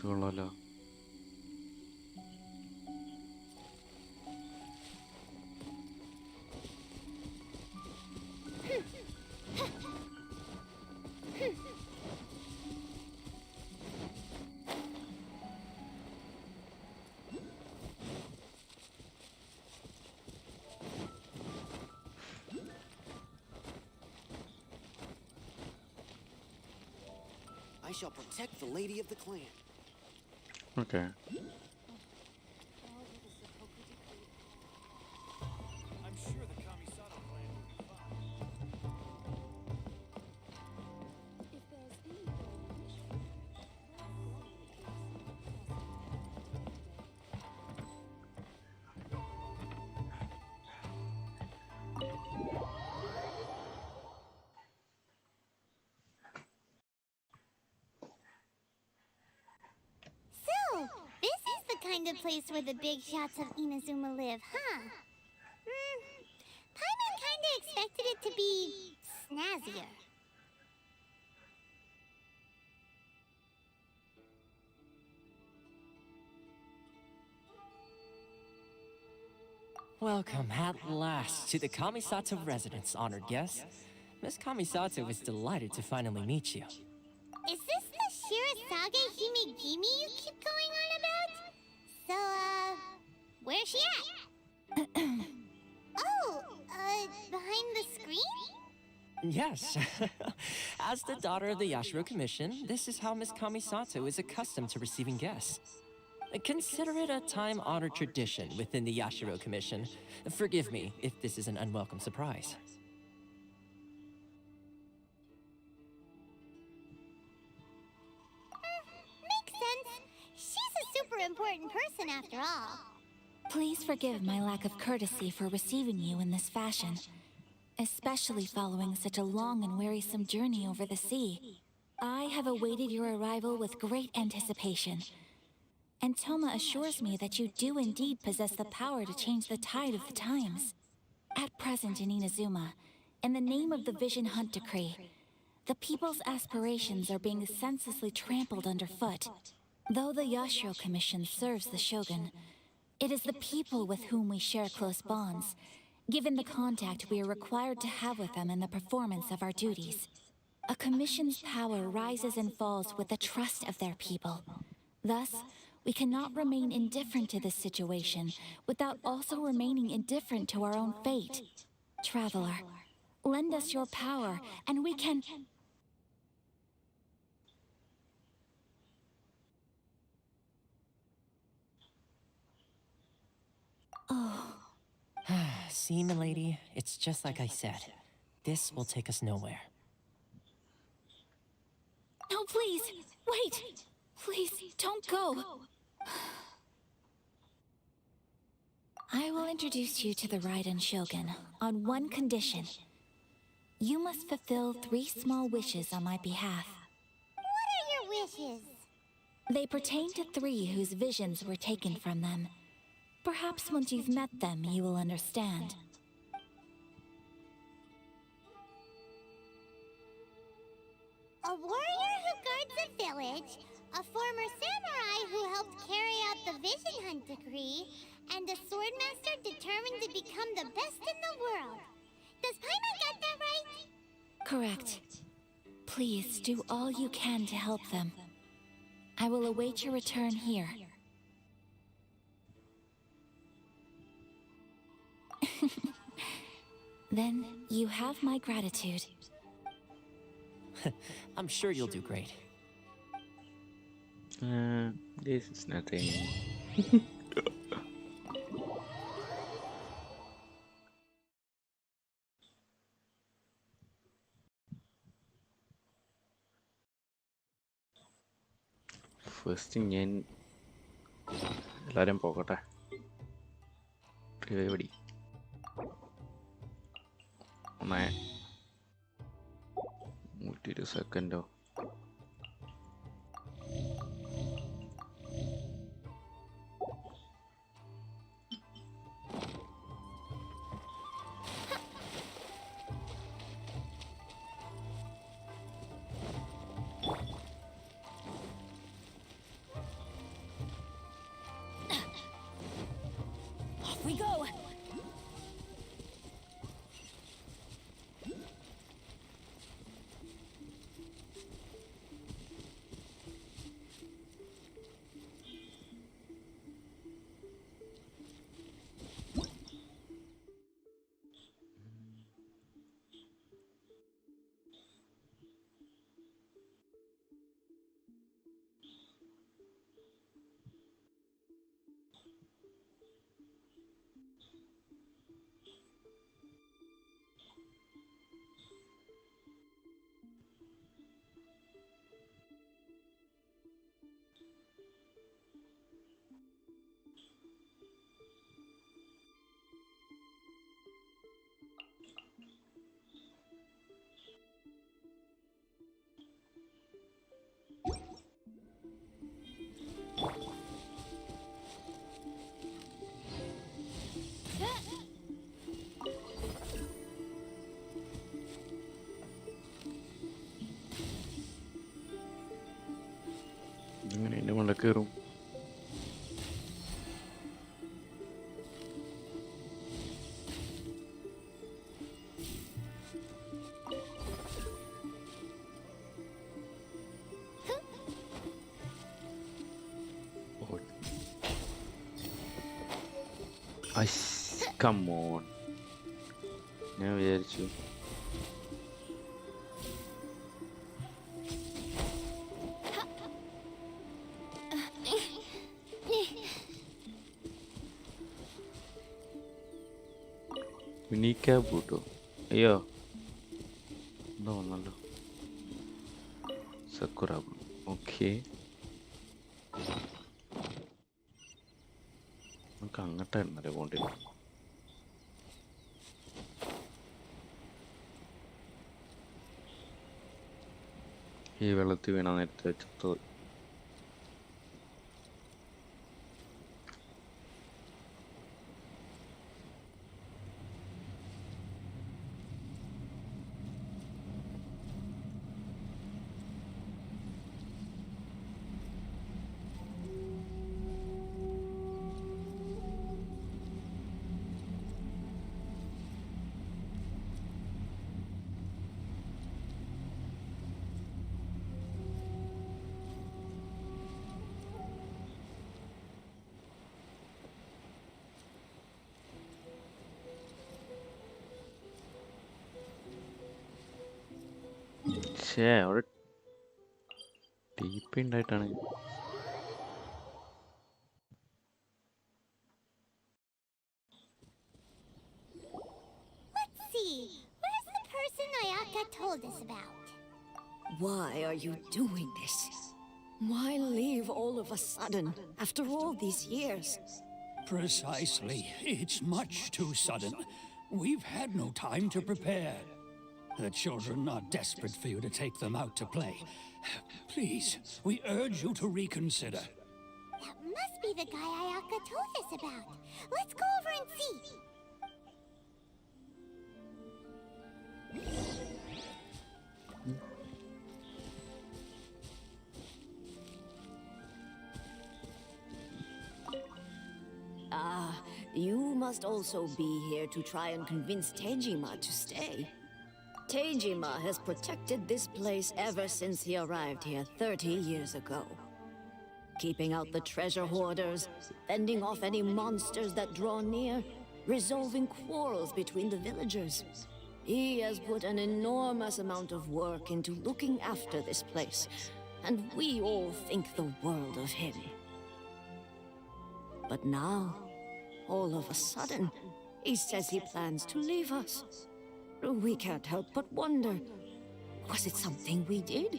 കൊള്ളാലോ. I shall protect the lady of the clan. Okay. I'm sure the Kamisato clan will be fine. If there's anything you wish for, kind of place where the big shots of Inazuma live, huh? Paimon kinda expected it to be snazzier. Welcome at last to the Kamisato residence, honored guest. Miss Kamisato is delighted to finally meet you. Is this the Shirazage Himegimi you keep going on about? So, where's she at? Oh, behind the screen? Yes. As the daughter of the Yashiro Commission, this is how Miss Kamisato is accustomed to receiving guests. Consider it a time-honored tradition within the Yashiro Commission. Forgive me if this is an unwelcome surprise. Makes sense. She's a super important person after all. Please forgive my lack of courtesy for receiving you in this fashion, especially following such a long and wearisome journey over the sea. I have awaited your arrival with great anticipation, and Toma assures me that you do indeed possess the power to change the tide of the times. At present in Inazuma, in the name of the Vision Hunt Decree, the people's aspirations are being senselessly trampled underfoot. Though the Yashiro Commission serves the Shogun, it is the people with whom we share close bonds, given the contact we are required to have with them in the performance of our duties. A commission's power rises and falls with the trust of their people. Thus, we cannot remain indifferent to this situation without also remaining indifferent to our own fate. Traveler, lend us your power, and we can... Oh. See, milady, it's just like I said. This will take us nowhere. No, please! Wait! Please, don't go! I will introduce you to the Raiden Shogun on one condition. You must fulfill 3 small wishes on my behalf. What are your wishes? They pertain to 3 whose visions were taken from them. Perhaps once you've met them, you will understand. A warrior who guards a village, a former samurai who helped carry out the Vision Hunt Decree, and a swordmaster determined to become the best in the world. Does Paimon get that right? Correct. Please do all you can to help them. I will await your return here. Then you have my gratitude. I'm sure you'll do great. This is nothing. First ഞാൻ എല്ലാരും പോകട്ടെ. Ready. One. 1 second. Off we go! കയറും. Come on. ഞാൻ വിചാരിച്ചു മിനിക്കാബ് കൂട്ടോ. അയ്യോ എന്താ വന്നല്ലോ. സക്കുറാബ്. Okay, നമുക്ക് അങ്ങോട്ടായിരുന്നല്ലേ പോകേണ്ടത്. ഈ വെള്ളത്തിൽ വീണ നേരത്തെ വെച്ചത്. അവിടെ ടീപ്പി ഉണ്ടായിട്ടാണ്. Let's see. Where's the person Ayaka told us about? Why are you doing this? Why leave all of a sudden, after all these years? Precisely. It's much too sudden. We've had no time to prepare. The children are desperate for you to take them out to play. Please, we urge you to reconsider. That must be the guy Ayaka told us about. Let's go over and see. Ah, you must also be here to try and convince Tejima to stay. Tejima has protected this place ever since he arrived here 30 years ago. Keeping out the treasure hoarders, fending off any monsters that draw near, resolving quarrels between the villagers. He has put an enormous amount of work into looking after this place, and we all think the world of him. But now, all of a sudden, he says he plans to leave us. We can't help but wonder, was it something we did?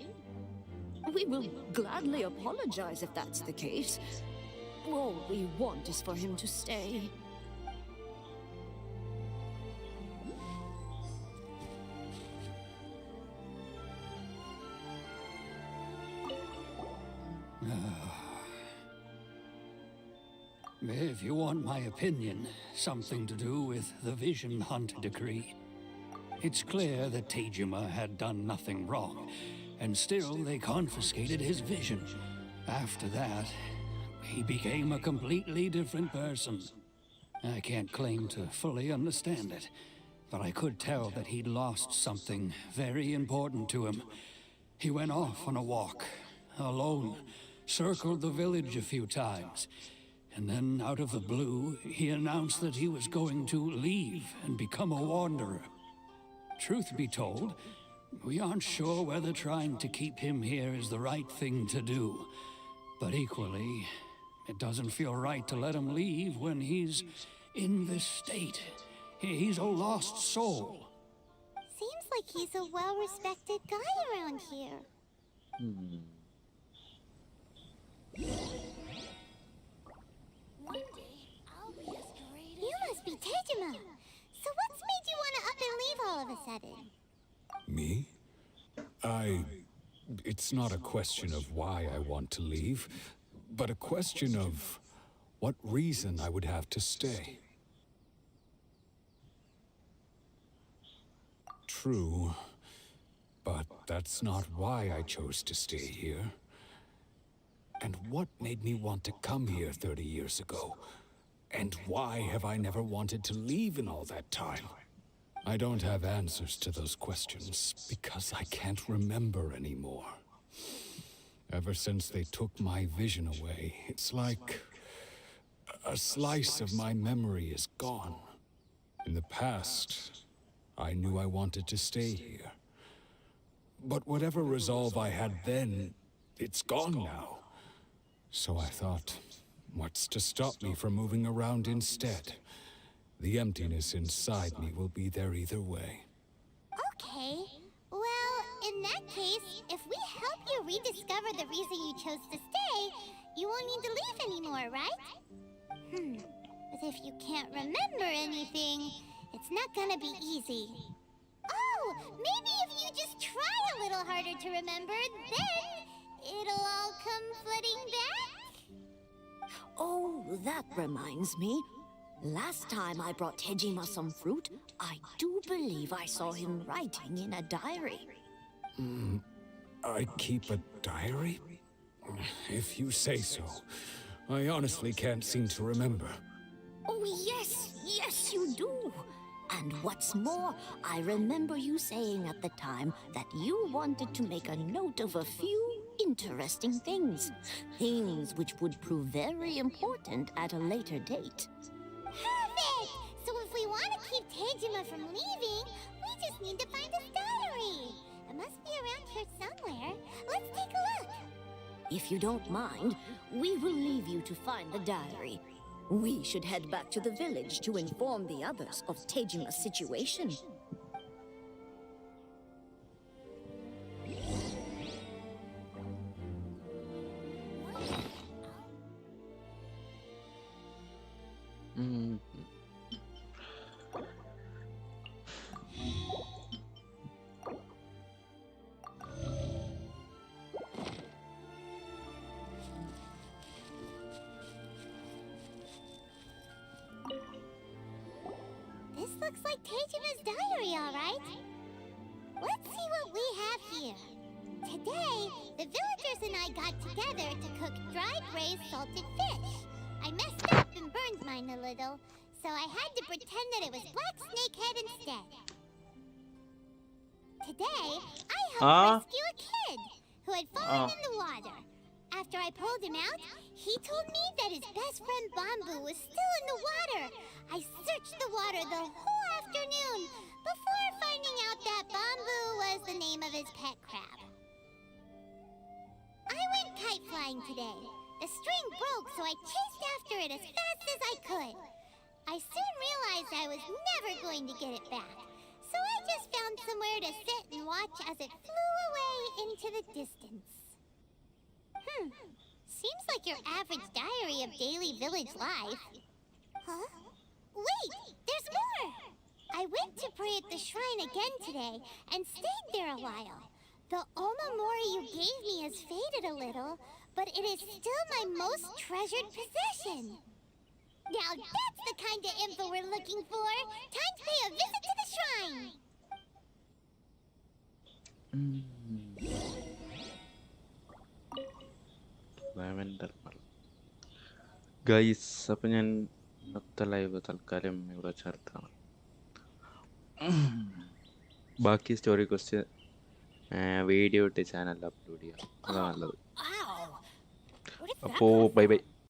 We will gladly apologize if that's the case. All we want is for him to stay. If you want my opinion, something to do with the Vision Hunt decree. It's clear that Tejima had done nothing wrong, and still they confiscated his vision. After that, he became a completely different person. I can't claim to fully understand it, but I could tell that he'd lost something very important to him. He went off on a walk, alone, circled the village a few times, and then out of the blue, he announced that he was going to leave and become a wanderer. Truth be told, we aren't sure whether trying to keep him here is the right thing to do. But equally, it doesn't feel right to let him leave when he's in this state. He's a lost soul. Seems like he's a well-respected guy around here. One day, I'll be as great as... You must be Tejima. So what's made you want to up and leave all of a sudden? Me? It's not a question of why I want to leave, but a question of what reason I would have to stay. True, but that's not why I chose to stay here. And what made me want to come here 30 years ago? And why have I never wanted to leave in all that time? I don't have answers to those questions because I can't remember anymore. Ever since they took my vision away, it's like a slice of my memory is gone. In the past, I knew I wanted to stay here. But whatever resolve I had then, it's gone now. So I thought, what's to stop me from moving around instead? The emptiness inside me will be there either way. Okay. Well, in that case, if we help you rediscover the reason you chose to stay, you won't need to leave anymore, right? But if you can't remember anything, it's not gonna be easy. Oh, maybe if you just try a little harder to remember, then it'll all come flooding back? Oh, that reminds me. Last time I brought Tejima some fruit, I do believe I saw him writing in a diary. I keep a diary? If you say so. I honestly can't seem to remember. Oh, yes, you do. And what's more, I remember you saying at the time that you wanted to make a note of a few interesting things. Things which would prove very important at a later date. Perfect! So if we want to keep Tejima from leaving, we just need to find his diary. It must be around here somewhere. Let's take a look. If you don't mind, we will leave you to find the diary. We should head back to the village to inform the others of Tejima's situation. This looks like Tejima's diary, all right. Let's see what we have here. Today, the villagers and I got together to cook dried braised salted fish. I messed up and burned mine a little, so I had to pretend that it was black snakehead instead. Today, I helped rescue a kid who had fallen in the water. After I pulled him out, he told me that his best friend Bamboo was still in the water. I searched the water the whole afternoon before finding out that Bamboo was the name of his pet crab. I went kite flying today. The string broke, so I chased after it as fast as I could. I soon realized I was never going to get it back, so I just found somewhere to sit and watch as it flew away into the distance. Seems like your average diary of daily village life. Huh? Wait, there's more! I went to pray at the shrine again today and stayed there a while. The Omamori you gave me has faded a little, but it is still my most treasured possession. Now that's the kind of info we're looking for. Time to pay a visit to the shrine. Guys, അപ്പം ഞാൻ ഇന്നത്തെ live തൽക്കാലം ഇവിടെ ചേർത്താണ്. ബാക്കി story കുറച്ച് video ഇട്ട് ചാനലിൽ അപ്ലോഡ് ചെയ്യാം, അതാണ് നല്ലത്. അപ്പോൾ ബൈ ബൈ.